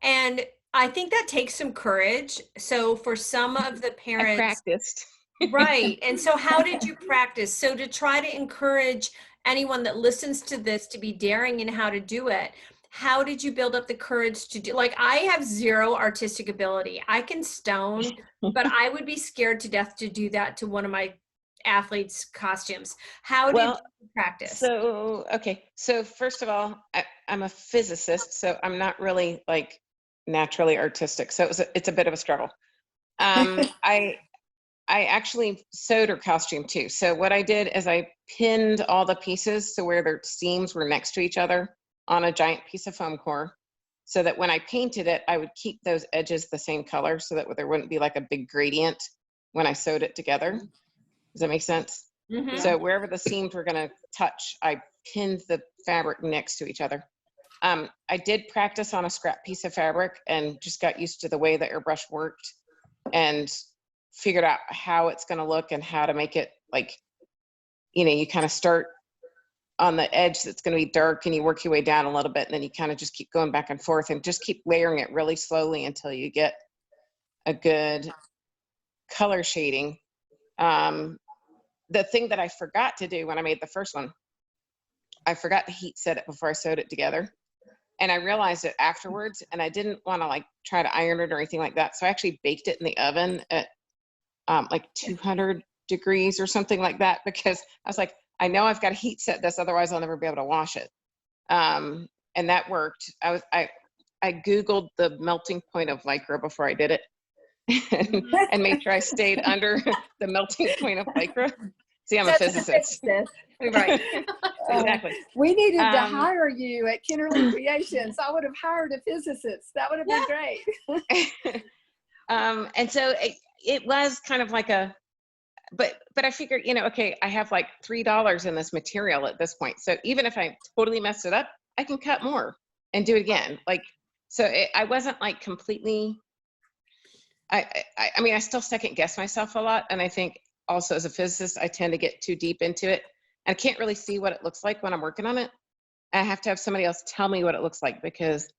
And I think that takes some courage. So for some of the parents, I practiced. Right. And so how did you practice? So to try to encourage anyone that listens to this to be daring in how to do it, how did you build up the courage to do, like, I have zero artistic ability. I can stone, but I would be scared to death to do that to one of my athletes' costumes. How did you practice? So, okay. So first of all, I'm a physicist, so I'm not really like naturally artistic. So it's a bit of a struggle. I actually sewed her costume too. So what I did is I pinned all the pieces so where their seams were next to each other on a giant piece of foam core, so that when I painted it, I would keep those edges the same color so that there wouldn't be like a big gradient when I sewed it together. Does that make sense? Mhm. So wherever the seams were going to touch, I pinned the fabric next to each other. I did practice on a scrap piece of fabric and just got used to the way the airbrush worked and figured out how it's going to look and how to make it like, you kind of start on the edge that's going to be dark and you work your way down a little bit and then you kind of just keep going back and forth and just keep layering it really slowly until you get a good color shading. The thing that I forgot to do when I made the first one, I forgot to heat set it before I sewed it together. And I realized it afterwards, and I didn't want to like try to iron it or anything like that. So I actually baked it in the oven at like 200 degrees or something like that, because I was like, I know I've got to heat set this, otherwise I'll never be able to wash it. And that worked. I Googled the melting point of Lycra before I did it and made sure I stayed under the melting point of Lycra. See, I'm a physicist. Right. Exactly. We needed to hire you at Kennerly Creations. I would have hired a physicist. That would have been great. And so it was kind of like a, but I figured, okay, I have like $3 in this material at this point. So even if I totally mess it up, I can cut more and do it again. Like, so I wasn't like completely, I mean, I still second guess myself a lot. And I think also as a physicist, I tend to get too deep into it. I can't really see what it looks like when I'm working on it. I have to have somebody else tell me what it looks like, because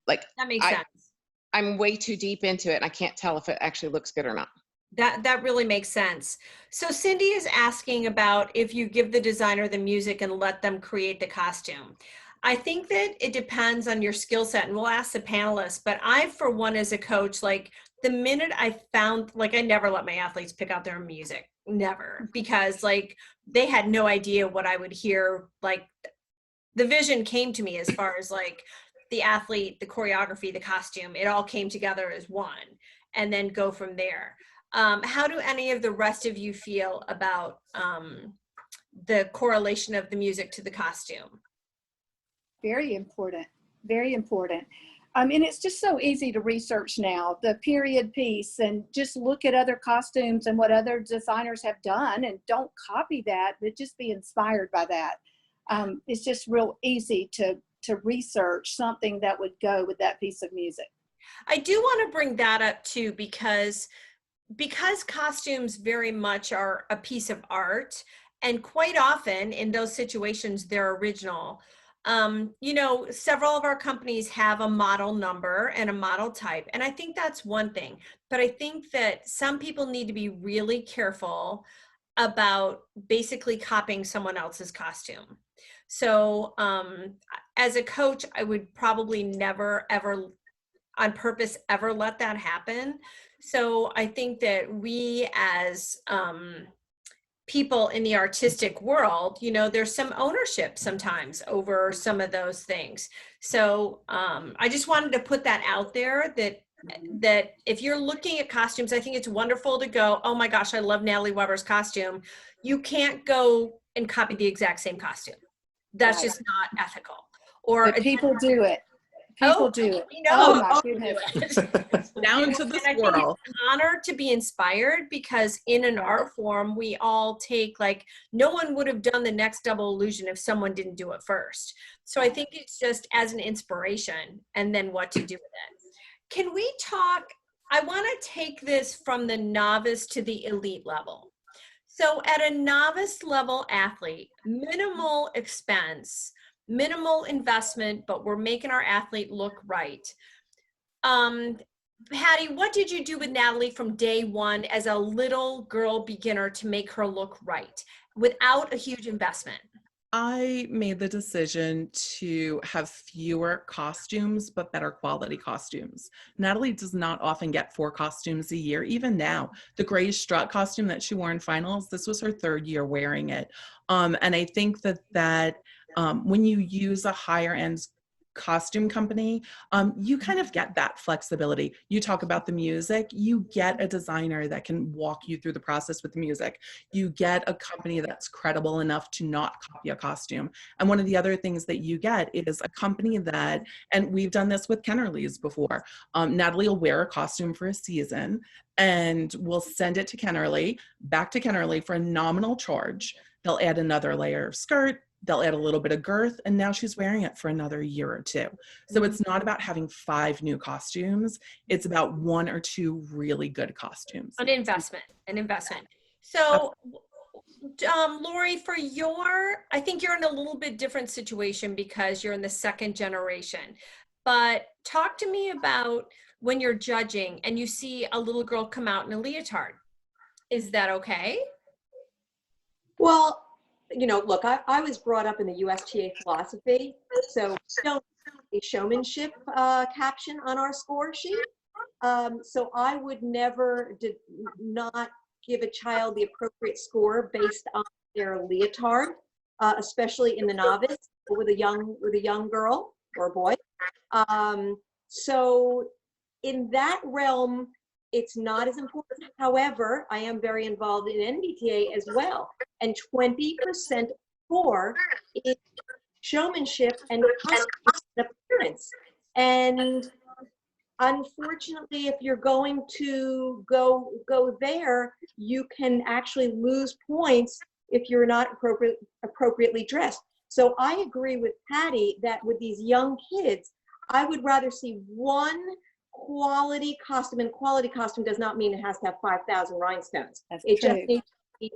like That makes sense. I'm way too deep into it and I can't tell if it actually looks good or not. That really makes sense. So Cindy is asking about if you give the designer the music and let them create the costume. I think that it depends on your skill set, and we'll ask the panelists, but I, for one, as a coach, like the minute I found, like I never let my athletes pick out their music, never, because like they had no idea what I would hear. Like the vision came to me as far as like the athlete, the choreography, the costume, it all came together as one, and then go from there. How do any of the rest of you feel about the correlation of the music to the costume? Very important. Very important. I mean, it's just so easy to research now, the period piece, and just look at other costumes and what other designers have done, and don't copy that, but just be inspired by that. It's just real easy to research something that would go with that piece of music. I do want to bring that up too, because costumes very much are a piece of art, and quite often in those situations they're original. Several of our companies have a model number and a model type, and I think that's one thing, but I think that some people need to be really careful about basically copying someone else's costume. So as a coach, I would probably never ever on purpose ever let that happen. So I think that we as people in the artistic world, there's some ownership sometimes over some of those things. So I just wanted to put that out there, that if you're looking at costumes, I think it's wonderful to go, oh my gosh, I love Natalie Weber's costume. You can't go and copy the exact same costume. That's Right. just not ethical. Or But people do it. People do it. Oh, my goodness. Down to the and I think swirl. it's an honor to be inspired, because in an art form, we all take, like, no one would have done the next double illusion if someone didn't do it first. So I think it's just as an inspiration, and then what to do with it. Can we talk, I want to take this from the novice to the elite level. So at a novice level athlete, minimal expense, minimal investment, but we're making our athlete look right. Patty, what did you do with Natalie from day one as a little girl beginner to make her look right without a huge investment? I made the decision to have fewer costumes, but better quality costumes. Natalie does not often get 4 costumes a year. Even now, the gray strut costume that she wore in finals, this was her 3rd year wearing it. And I think that when you use a higher end costume company, you kind of get that flexibility. You talk about the music, you get a designer that can walk you through the process with the music. You get a company that's credible enough to not copy a costume. And one of the other things that you get is a company that, and we've done this with Kennerly's before, Natalie will wear a costume for a season and we'll send it to Kennerly, back to Kennerly for a nominal charge. They'll add another layer of skirt, they'll add a little bit of girth, and now she's wearing it for another year or two. So it's not about having 5 new costumes. It's about 1 or 2 really good costumes. An investment. So, Lori, for I think you're in a little bit different situation because you're in the second generation. But talk to me about when you're judging and you see a little girl come out in a leotard. Is that okay? Well, you know, look, I was brought up in the USTA philosophy, so we don't have a showmanship caption on our score sheet. So I would did not give a child the appropriate score based on their leotard, especially in the novice with a young girl or boy. So in that realm, it's not as important. However, I am very involved in NBTA as well. And 20% score is showmanship and costume appearance. And unfortunately, if you're going to go there, you can actually lose points if you're not appropriately dressed. So I agree with Patty that with these young kids, I would rather see one quality costume, and quality costume does not mean it has to have 5,000 rhinestones. It just needs to be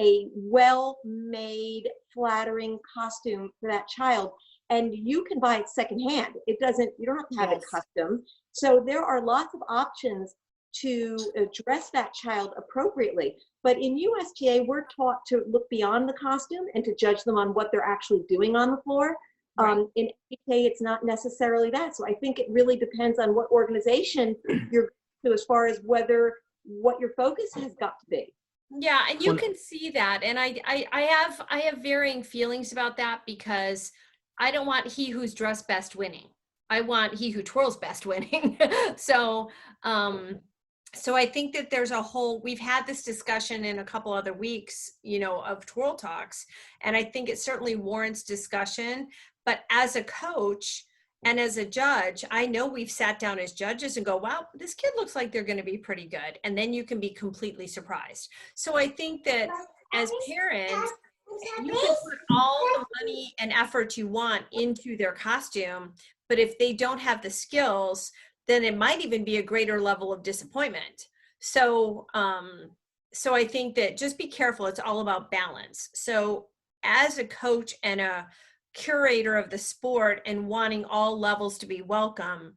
a well-made, flattering costume for that child. And you can buy it secondhand. You don't have to have it custom. So there are lots of options to dress that child appropriately. But in USTA, we're taught to look beyond the costume and to judge them on what they're actually doing on the floor. Right. In NBTA, it's not necessarily that. So I think it really depends on what organization you're to as far as what your focus has got to be. Yeah, and you can see that. And I have varying feelings about that because I don't want he who's dressed best winning. I want he who twirls best winning. So I think that we've had this discussion in a couple other weeks, you know, of twirl talks, and I think it certainly warrants discussion. But as a coach and as a judge, I know we've sat down as judges and go, wow, this kid looks like they're going to be pretty good. And then you can be completely surprised. So I think that as parents, you can put all the money and effort you want into their costume, but if they don't have the skills, then it might even be a greater level of disappointment. So I think that just be careful. It's all about balance. So as a coach and a curator of the sport and wanting all levels to be welcome,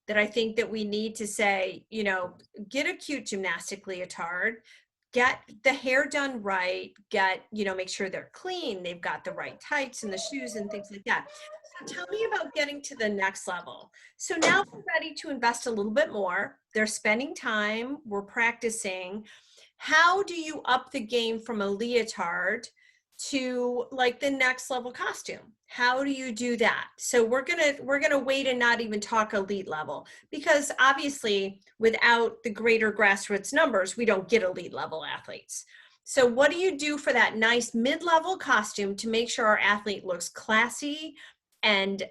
that I think that we need to say, you know, get a cute gymnastic leotard, get the hair done right, make sure they're clean, they've got the right tights and the shoes and things like that. So tell me about getting to the next level. So now we're ready to invest a little bit more. They're spending time, we're practicing. How do you up the game from a leotard to like the next level costume? How do you do that? So we're gonna wait and not even talk elite level, because obviously without the greater grassroots numbers, we don't get elite level athletes. So what do you do for that nice mid-level costume to make sure our athlete looks classy and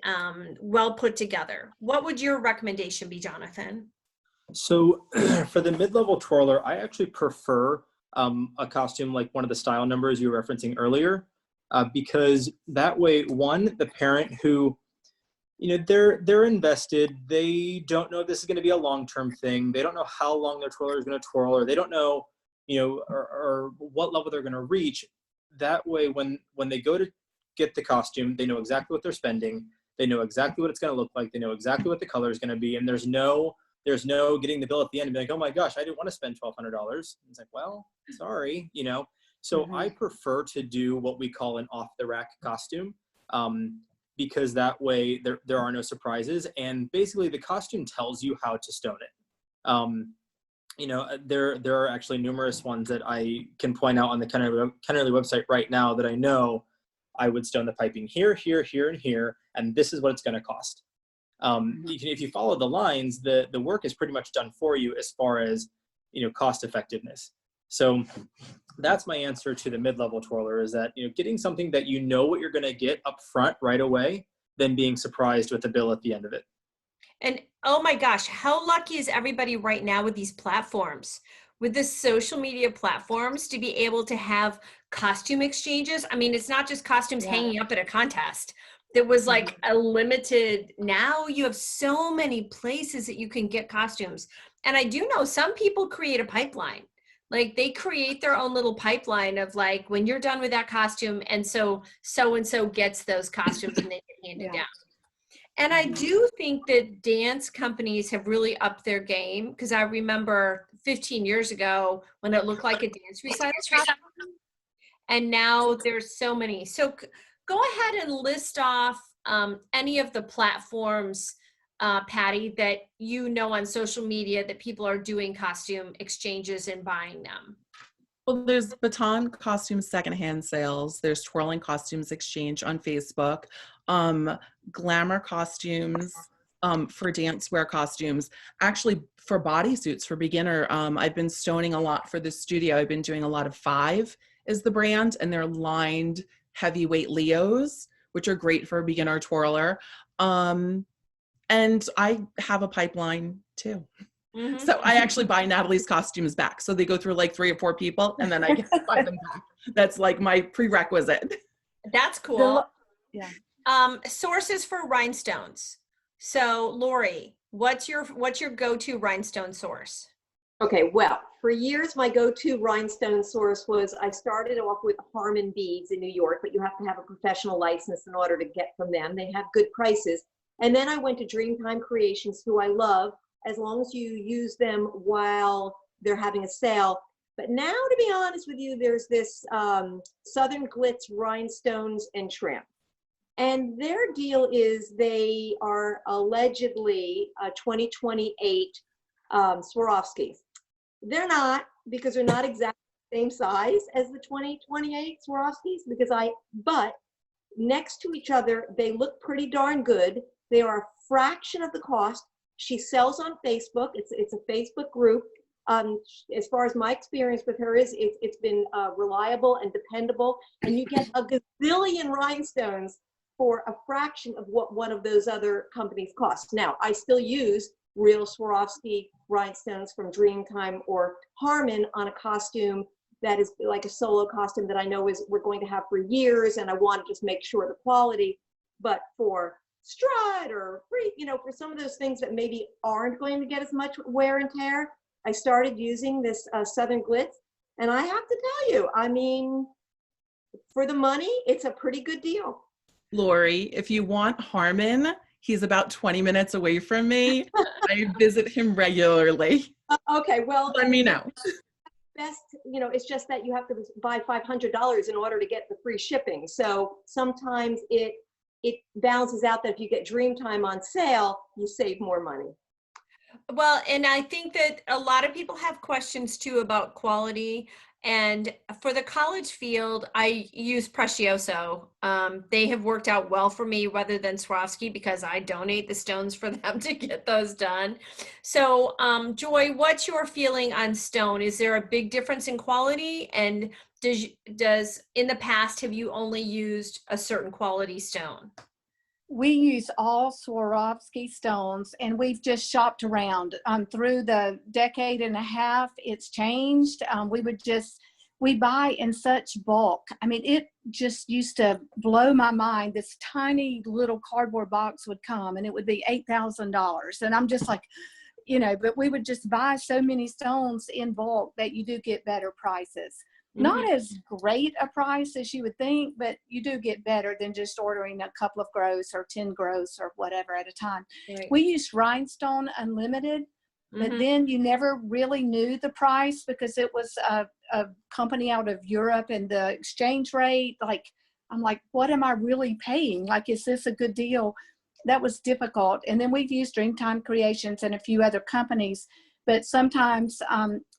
well put together? What would your recommendation be, Jonathan? So for the mid-level twirler, I actually prefer a costume like one of the style numbers you were referencing earlier, because that way, one, the parent who, you know, they're invested, they don't know if this is going to be a long-term thing, they don't know how long their twirler is going to twirl, or they don't know, you know, or what level they're going to reach. That way, when they go to get the costume, they know exactly what they're spending, they know exactly what it's going to look like, they know exactly what the color is going to be, and there's no getting the bill at the end and be like, oh my gosh, I didn't want to spend $1,200. It's like, well, sorry, you know. So I prefer to do what we call an off-the-rack costume, because that way there are no surprises, and basically the costume tells you how to stone it. You know, there are actually numerous ones that I can point out on the Kennerly website right now that I know I would stone the piping here, here, here, and here, and this is what it's going to cost. If you follow the lines, the work is pretty much done for you as far as, cost effectiveness. So that's my answer to the mid-level twirler, is that, getting something that you know what you're going to get up front right away, then being surprised with the bill at the end of it. And oh my gosh, how lucky is everybody right now with these platforms, with the social media platforms, to be able to have costume exchanges? I mean, it's not just costumes hanging up at a contest. There was like a limited, now you have so many places that you can get costumes. And I do know some people create a pipeline. Like they create their own little pipeline of like, when you're done with that costume, and so gets those costumes and they get handed down. And I do think that dance companies have really upped their game, because I remember 15 years ago when it looked like a dance recital costume, and now there's so many. So go ahead and list off any of the platforms, Patty, that on social media that people are doing costume exchanges and buying them. Well, there's Baton Costumes secondhand sales. There's Twirling Costumes Exchange on Facebook. Glamour Costumes for dance wear costumes. Actually, for bodysuits for beginner, I've been stoning a lot for the studio. I've been doing a lot of Five is the brand, and they're lined heavyweight Leos, which are great for a beginner twirler. And I have a pipeline too. So I actually buy Natalie's costumes back. So they go through like 3 or 4 people, and then I get to buy them back. That's like my prerequisite. That's cool. Yeah. Sources for rhinestones. So Lori, what's your go-to rhinestone source? Okay, well, for years, my go-to rhinestone source was, I started off with Harmon Beads in New York, but you have to have a professional license in order to get from them. They have good prices. And then I went to Dreamtime Creations, who I love, as long as you use them while they're having a sale. But now, to be honest with you, there's this Southern Glitz Rhinestones and Trim. And their deal is they are allegedly 2028 Swarovskis. They're not, because they're not exactly the same size as the 2028 Swarovskis, but next to each other, they look pretty darn good. They are a fraction of the cost. She sells on Facebook. It's a Facebook group. As far as my experience with her is, it's been reliable and dependable, and you get a gazillion rhinestones for a fraction of what one of those other companies costs. Now, I still use real Swarovski rhinestones from Dreamtime or Harmon on a costume that is like a solo costume that I know we're going to have for years, and I want to just make sure the quality. But for strut or free, for some of those things that maybe aren't going to get as much wear and tear, I started using this Southern Glitz, and I have to tell you, I mean, for the money, it's a pretty good deal. Lori, if you want Harmon, he's about 20 minutes away from me. I visit him regularly. Okay, well, let me know. Best, it's just that you have to buy $500 in order to get the free shipping. So sometimes it balances out that if you get Dreamtime on sale, you save more money. Well, and I think that a lot of people have questions too about quality. And for the college field, I use Precioso. They have worked out well for me rather than Swarovski, because I donate the stones for them to get those done. So Joy, what's your feeling on stone? Is there a big difference in quality? And does in the past, have you only used a certain quality stone? We use all Swarovski stones, and we've just shopped around. Through the decade and a half, it's changed. We buy in such bulk. I mean, it just used to blow my mind. This tiny little cardboard box would come, and it would be $8,000. And I'm just like, but we would just buy so many stones in bulk that you do get better prices. Not as great a price as you would think, but you do get better than just ordering a couple of gross or 10 gross or whatever at a time. Right. We used Rhinestone Unlimited, but then you never really knew the price, because it was a company out of Europe, and the exchange rate, I'm like, what am I really paying? Like, is this a good deal? That was difficult. And then we've used Dreamtime Creations and a few other companies. But sometimes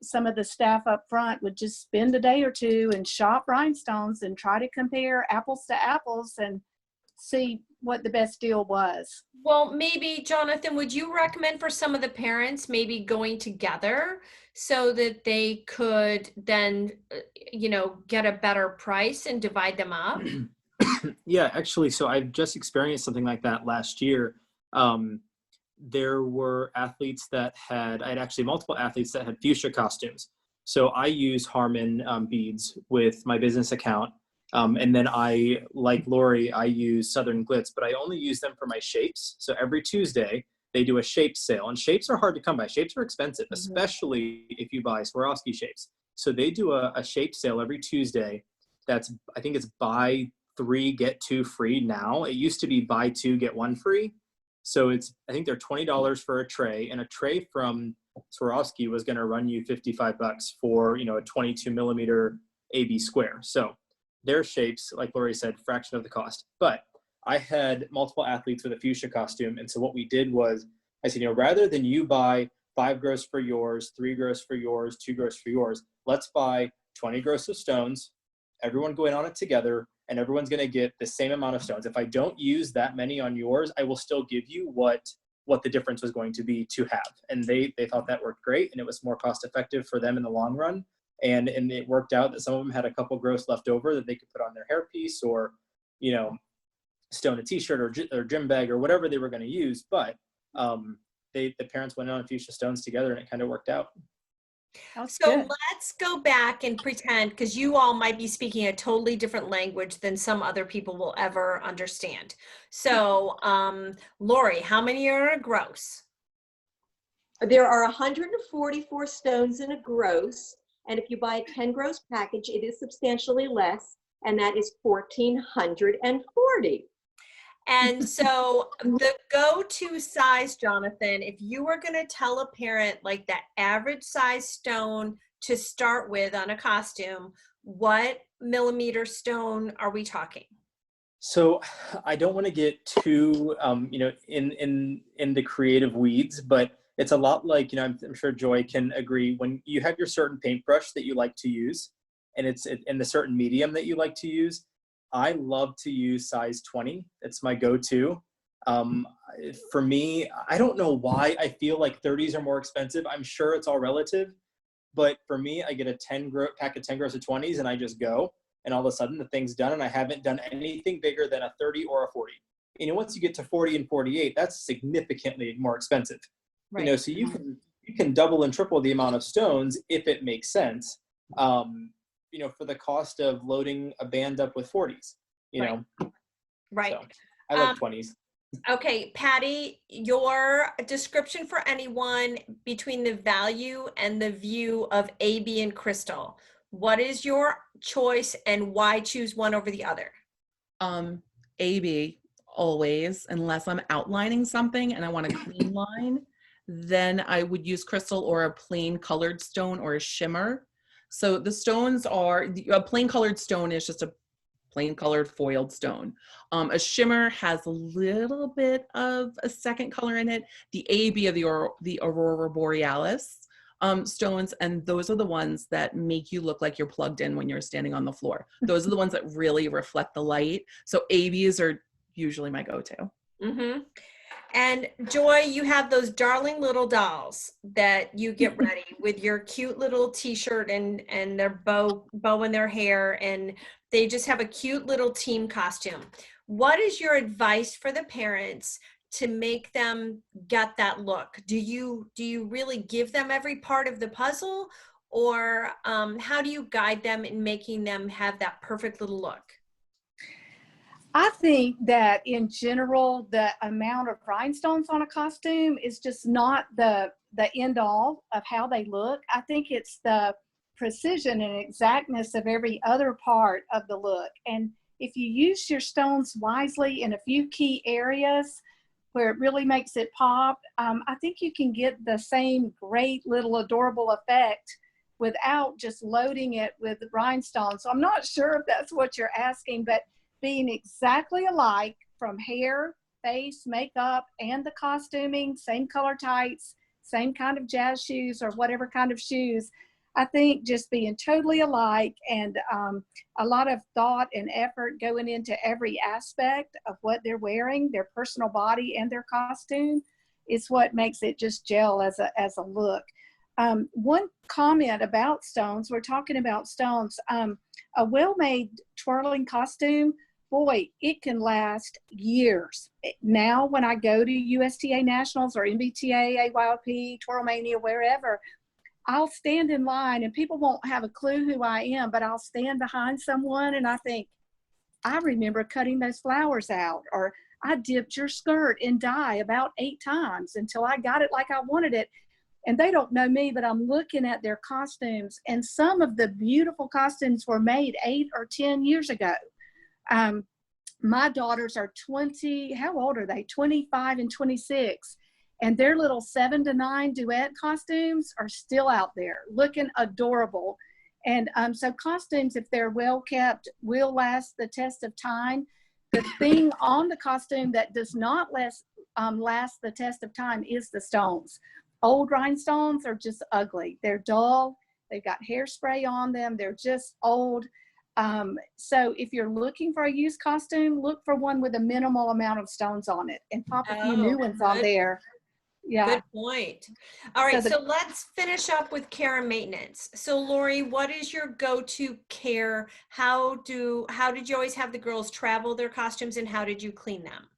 some of the staff up front would just spend a day or two and shop rhinestones and try to compare apples to apples and see what the best deal was. Well, maybe Jonathan, would you recommend for some of the parents maybe going together so that they could then, get a better price and divide them up? Yeah, actually, so I've just experienced something like that last year. There were athletes that I had actually multiple athletes that had fuchsia costumes. So I use Harmon beads with my business account. And then like Lori, I use Southern Glitz, but I only use them for my shapes. So every Tuesday, they do a shape sale. And shapes are hard to come by. Shapes are expensive, especially if you buy Swarovski shapes. So they do a shape sale every Tuesday. I think it's buy 3, get 2 free now. It used to be buy 2, get 1 free. So I think they're $20 for a tray, and a tray from Swarovski was going to run you $55 for, a 22 millimeter AB square. So their shapes, like Lori said, fraction of the cost. But I had multiple athletes with a fuchsia costume. And so what we did was I said, rather than you buy 5 gross for yours, 3 gross for yours, 2 gross for yours, let's buy 20 gross of stones, everyone go in on it together, and everyone's going to get the same amount of stones. If I don't use that many on yours, I will still give you what the difference was going to be to have. And they thought that worked great, and it was more cost effective for them in the long run. And it worked out that some of them had a couple gross left over that they could put on their hairpiece or, stone a t-shirt or gym bag or whatever they were going to use. But the parents went on fuchsia stones together, and it kind of worked out. That's So good. let's go back and pretend, because you all might be speaking a totally different language than some other people will ever understand. So, Lori, how many are a gross? There are 144 stones in a gross, and if you buy a 10 gross package, it is substantially less, and that is 1,440. And so the go-to size, Jonathan, if you were going to tell a parent like that average size stone to start with on a costume, what millimeter stone are we talking? So I don't want to get too, in the creative weeds, but it's a lot like, I'm sure Joy can agree, when you have your certain paintbrush that you like to use, and it's in the certain medium that you like to use. I love to use size 20. It's my go-to. For me, I don't know why I feel like 30s are more expensive. I'm sure it's all relative, but for me, I get a pack of 10 gross of 20s and I just go, and all of a sudden the thing's done, and I haven't done anything bigger than a 30 or a 40. Once you get to 40 and 48, that's significantly more expensive. Right. So you can double and triple the amount of stones if it makes sense. For the cost of loading a band up with 40s, Right. So I like 20s. Okay, Patty, your description for anyone between the value and the view of AB and crystal. What is your choice and why choose one over the other? AB always, unless I'm outlining something and I want a clean line, then I would use crystal or a plain colored stone or a shimmer. So the stones a plain colored stone is just a plain colored foiled stone. A shimmer has a little bit of a second color in it. The AB of the Aurora Borealis stones, and those are the ones that make you look like you're plugged in when you're standing on the floor. Those are the ones that really reflect the light. So ABs are usually my go-to. Mm-hmm. And Joy, you have those darling little dolls that you get ready with your cute little t-shirt and their bow in their hair, and they just have a cute little team costume. What is your advice for the parents to make them get that look? Do you really give them every part of the puzzle, or how do you guide them in making them have that perfect little look? I think that in general, the amount of rhinestones on a costume is just not the end all of how they look. I think it's the precision and exactness of every other part of the look. And if you use your stones wisely in a few key areas where it really makes it pop, I think you can get the same great little adorable effect without just loading it with rhinestones. So I'm not sure if that's what you're asking, but being exactly alike from hair, face, makeup, and the costuming, same color tights, same kind of jazz shoes or whatever kind of shoes, I think just being totally alike and a lot of thought and effort going into every aspect of what they're wearing, their personal body and their costume, is what makes it just gel as a look. One comment about stones, we're talking about stones, a well-made twirling costume, boy, it can last years. Now, when I go to USTA Nationals or MBTA, AYLP, Twirlmania, wherever, I'll stand in line and people won't have a clue who I am, but I'll stand behind someone and I think, I remember cutting those flowers out, or I dipped your skirt in dye about 8 times until I got it like I wanted it. And they don't know me, but I'm looking at their costumes, and some of the beautiful costumes were made 8 or 10 years ago. My daughters are 20, how old are they? 25 and 26. And their little 7 to 9 duet costumes are still out there looking adorable. And so costumes, if they're well kept, will last the test of time. The thing on the costume that does not last the test of time is the stones. Old rhinestones are just ugly. They're dull. They've got hairspray on them. They're just old. So if you're looking for a used costume, look for one with a minimal amount of stones on it and pop a few new ones on there. Yeah. Good point. All right, So so let's finish up with care and maintenance. So Lori, what is your go-to care? How did you always have the girls travel their costumes, and how did you clean them?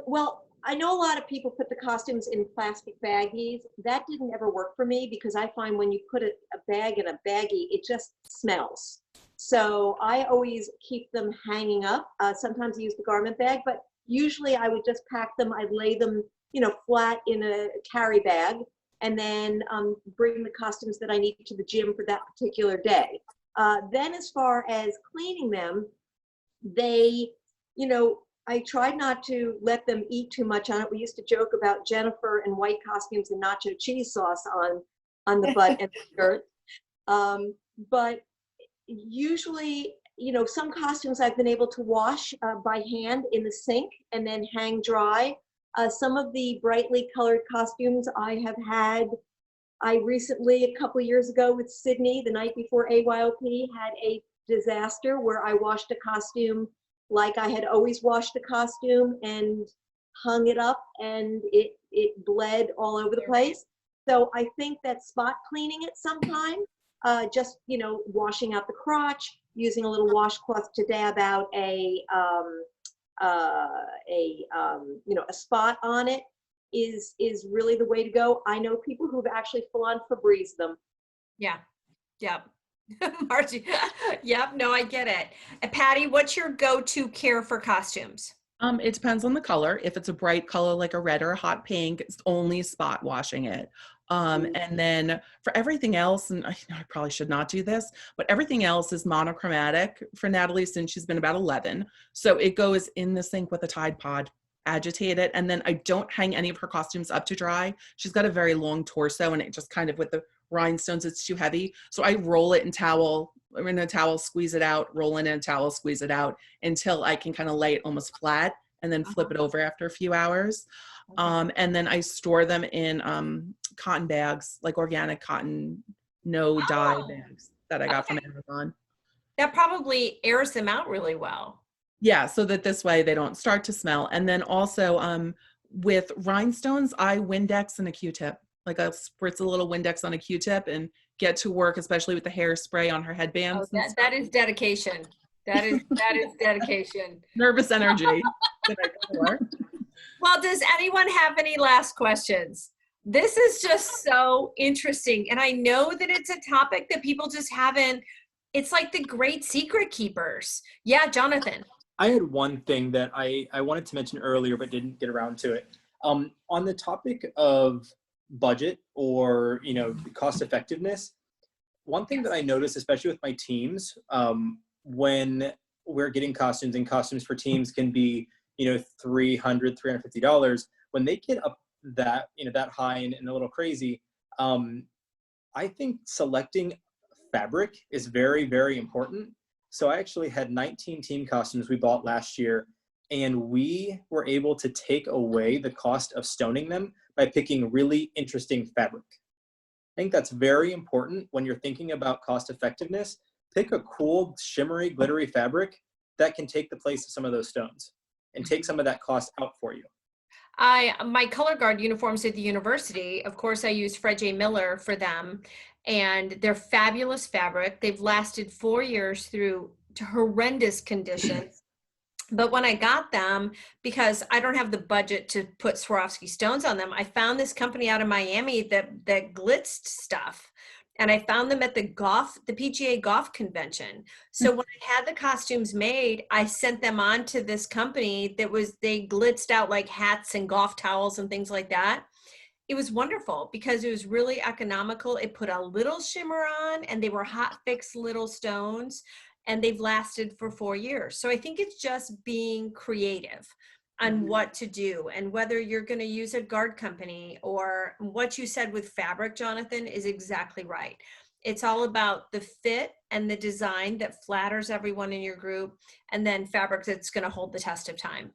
Well, I know a lot of people put the costumes in plastic baggies. That didn't ever work for me because I find when you put a bag in a baggie, it just smells. So I always keep them hanging up. Sometimes I use the garment bag, but usually I would just pack them. I'd lay them, flat in a carry bag, and then bring the costumes that I need to the gym for that particular day. Then as far as cleaning them, I tried not to let them eat too much on it. We used to joke about Jennifer and white costumes and nacho cheese sauce on the butt and the skirt. But usually, some costumes I've been able to wash by hand in the sink and then hang dry. Some of the brightly colored costumes I recently, a couple of years ago with Sydney, the night before AYLP, had a disaster where I washed a costume like I had always washed a costume and hung it up, and it bled all over the place. So I think that spot cleaning it sometime, just, washing out the crotch, using a little washcloth to dab out a spot on it is really the way to go. I know people who've actually full on Febreze them. Yeah. Yep. Margie. Yep. No, I get it. And Patty, what's your go-to care for costumes? It depends on the color. If it's a bright color like a red or a hot pink, it's only spot washing it. And then for everything else, and I probably should not do this, but everything else is monochromatic for Natalie since she's been about 11. So it goes in the sink with a Tide Pod, agitate it, and then I don't hang any of her costumes up to dry. She's got a very long torso, and it just kind of, with the rhinestones, it's too heavy. So I roll it in a towel, squeeze it out, roll it in a towel, squeeze it out until I can kind of lay it almost flat and then flip it over after a few hours. And then I store them in cotton bags, like organic cotton, no dye bags that I got from Amazon. That probably airs them out really well. Yeah, so that this way they don't start to smell. And then also with rhinestones, I Windex and a Q-tip. Like I'll spritz a little Windex on a Q-tip and get to work, especially with the hairspray on her headbands. Oh, that is dedication. That is dedication. Nervous energy. Well, does anyone have any last questions? This is just so interesting. And I know that it's a topic that people just haven't, it's like the great secret keepers. Yeah, Jonathan. I had one thing that I wanted to mention earlier, but didn't get around to it. On the topic of budget or, cost effectiveness, one thing that I noticed, especially with my teams, when we're getting costumes, and costumes for teams can be, $300, $350. When they get up that, that high and a little crazy, I think selecting fabric is very, very important. So I actually had 19 team costumes we bought last year, and we were able to take away the cost of stoning them by picking really interesting fabric. I think that's very important when you're thinking about cost effectiveness. Pick a cool, shimmery, glittery fabric that can take the place of some of those stones and take some of that cost out for you. My color guard uniforms at the university, of course, I use Fred J. Miller for them, and they're fabulous fabric. They've lasted 4 years through horrendous conditions. But when I got them, because I don't have the budget to put Swarovski stones on them, I found this company out of Miami that glitzed stuff. And I found them at the PGA golf convention. So when I had the costumes made, I sent them on to this company they glitzed out like hats and golf towels and things like that. It was wonderful because it was really economical. It put a little shimmer on, and they were hot fix little stones, and they've lasted for 4 years. So I think it's just being creative on what to do, and whether you're going to use a guard company, or what you said with fabric, Jonathan, is exactly right. It's all about the fit and the design that flatters everyone in your group, and then fabric that's going to hold the test of time.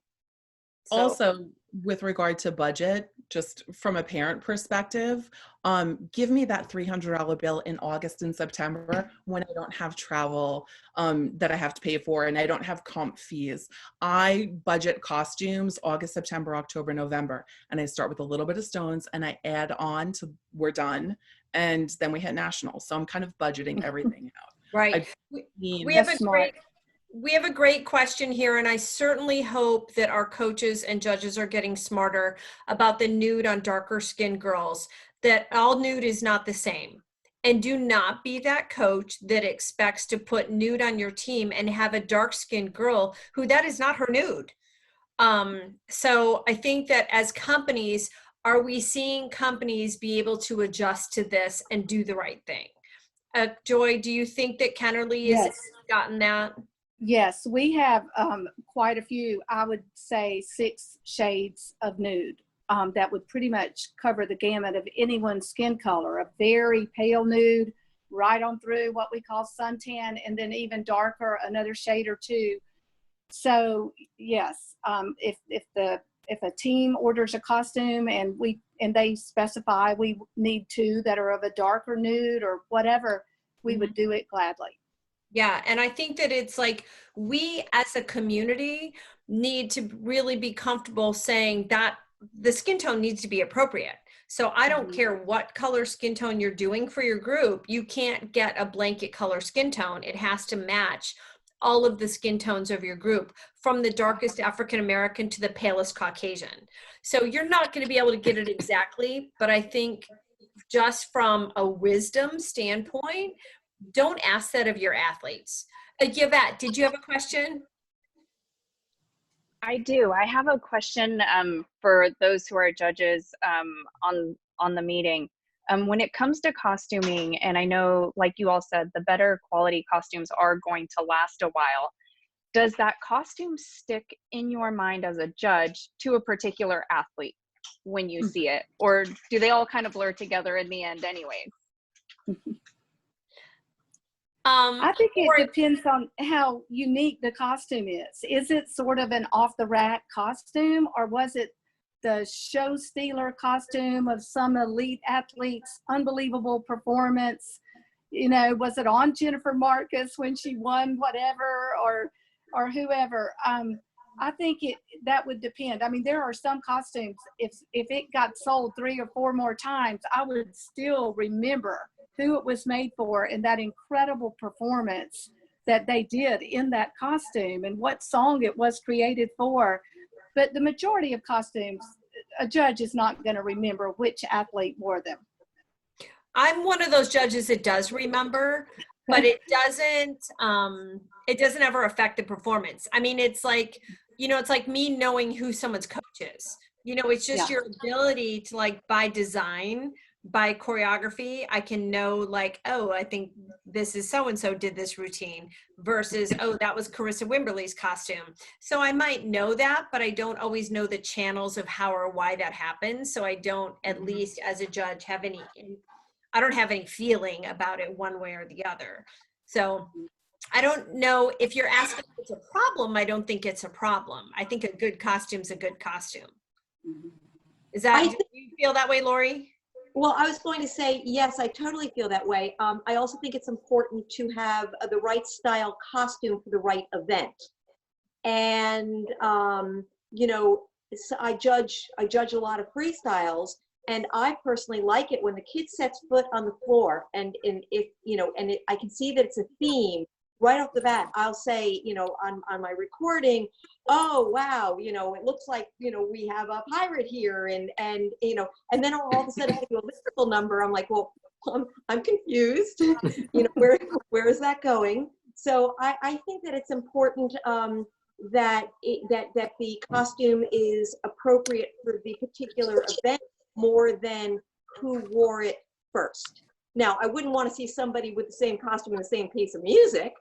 So, also, with regard to budget, just from a parent perspective, give me that $300 bill in August and September when I don't have travel that I have to pay for, and I don't have comp fees. I budget costumes August, September, October, November, and I start with a little bit of stones and I add on to we're done, and then we hit nationals. So I'm kind of budgeting everything out. right. We have a great question here, and I certainly hope that our coaches and judges are getting smarter about the nude on darker skinned girls, that all nude is not the same. And do not be that coach that expects to put nude on your team and have a dark skinned girl who that is not her nude. So I think that as companies, are we seeing companies be able to adjust to this and do the right thing? Joy, do you think that Kennerly has gotten that? Yes, we have quite a few, I would say 6 shades of nude that would pretty much cover the gamut of anyone's skin color. A very pale nude, right on through what we call suntan, and then even darker, another shade or two. So yes, if a team orders a costume and they specify we need 2 that are of a darker nude or whatever, we would do it gladly. Yeah, and I think that it's like we as a community need to really be comfortable saying that the skin tone needs to be appropriate. So I don't care what color skin tone you're doing for your group, you can't get a blanket color skin tone. It has to match all of the skin tones of your group, from the darkest African American to the palest Caucasian. So you're not going to be able to get it exactly, but I think just from a wisdom standpoint, don't ask that of your athletes. Yvette, did you have a question? I do. I have a question for those who are judges on the meeting. When it comes to costuming, and I know, like you all said, the better quality costumes are going to last a while. Does that costume stick in your mind as a judge to a particular athlete when you see it? Or do they all kind of blur together in the end anyways? I think it depends on how unique the costume is. Is it sort of an off-the-rack costume, or was it the show stealer costume of some elite athlete's unbelievable performance? You know, was it on Jennifer Marcus when she won whatever, or whoever? I think that would depend. I mean, there are some costumes, if it got sold 3 or 4 more times, I would still remember who it was made for and that incredible performance that they did in that costume and what song it was created for. But the majority of costumes, a judge is not going to remember which athlete wore them. I'm one of those judges that does remember, but it doesn't ever affect the performance. I mean, it's like, you know, it's like me knowing who someone's coach is. You know, it's just your ability to, like, by design, by choreography, I can know, like, oh, I think this is so-and-so did this routine versus, oh, that was Carissa Wimberly's costume. So I might know that, but I don't always know the channels of how or why that happens. So I don't, at least as a judge, I don't have any feeling about it one way or the other. So I don't know if you're asking if it's a problem. I don't think it's a problem. I think a good costume's a good costume. Is that, do you feel that way, Lori? Well, I was going to say, yes, I totally feel that way. I also think it's important to have the right style costume for the right event. And, you know, so I judge a lot of freestyles, and I personally like it when the kid sets foot on the floor and if, you know, and I can see that it's a theme right off the bat. I'll say, you know, on my recording, oh, wow, you know, it looks like, you know, we have a pirate here and, you know, and then all of a sudden I do a lyrical number. I'm like, well, I'm confused, you know, where is that going? So I think that it's important, that the costume is appropriate for the particular event more than who wore it first. Now, I wouldn't want to see somebody with the same costume and the same piece of music,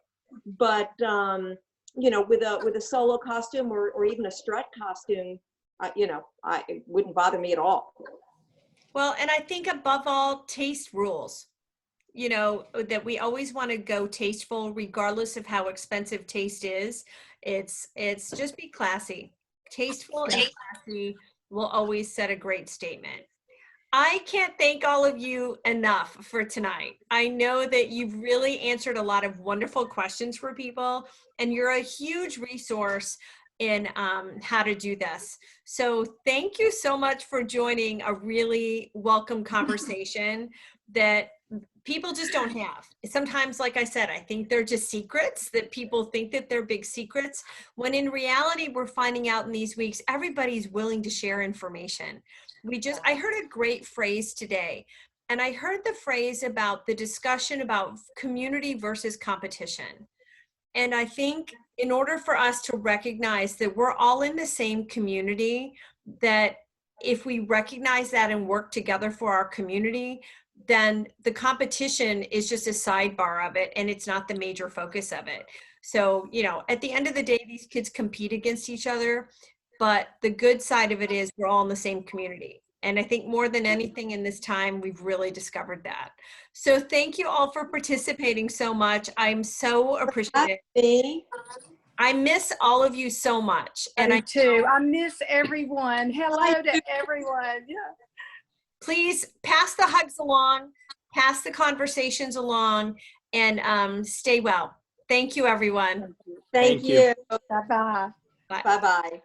but you know, with a solo costume or even a strut costume, you know, it wouldn't bother me at all. Well, and I think above all, taste rules. You know, that we always want to go tasteful regardless of how expensive taste is. It's just be classy. Tasteful and classy will always set a great statement. I can't thank all of you enough for tonight. I know that you've really answered a lot of wonderful questions for people, and you're a huge resource in how to do this. So thank you so much for joining a really welcome conversation that people just don't have. Sometimes, like I said, I think they're just secrets that people think that they're big secrets, when in reality, we're finding out in these weeks, everybody's willing to share information. I heard a great phrase today, and I heard the phrase about the discussion about community versus competition. And I think in order for us to recognize that we're all in the same community, that if we recognize that and work together for our community, then the competition is just a sidebar of it, and it's not the major focus of it. So, you know, at the end of the day, these kids compete against each other, but the good side of it is we're all in the same community. And I think more than anything in this time, we've really discovered that. So thank you all for participating so much. I'm so appreciative. I miss all of you so much. And I too. I miss everyone. Hello to everyone. Yeah. Please pass the hugs along, pass the conversations along, and stay well. Thank you, everyone. Thank you. Bye-bye. Bye-bye.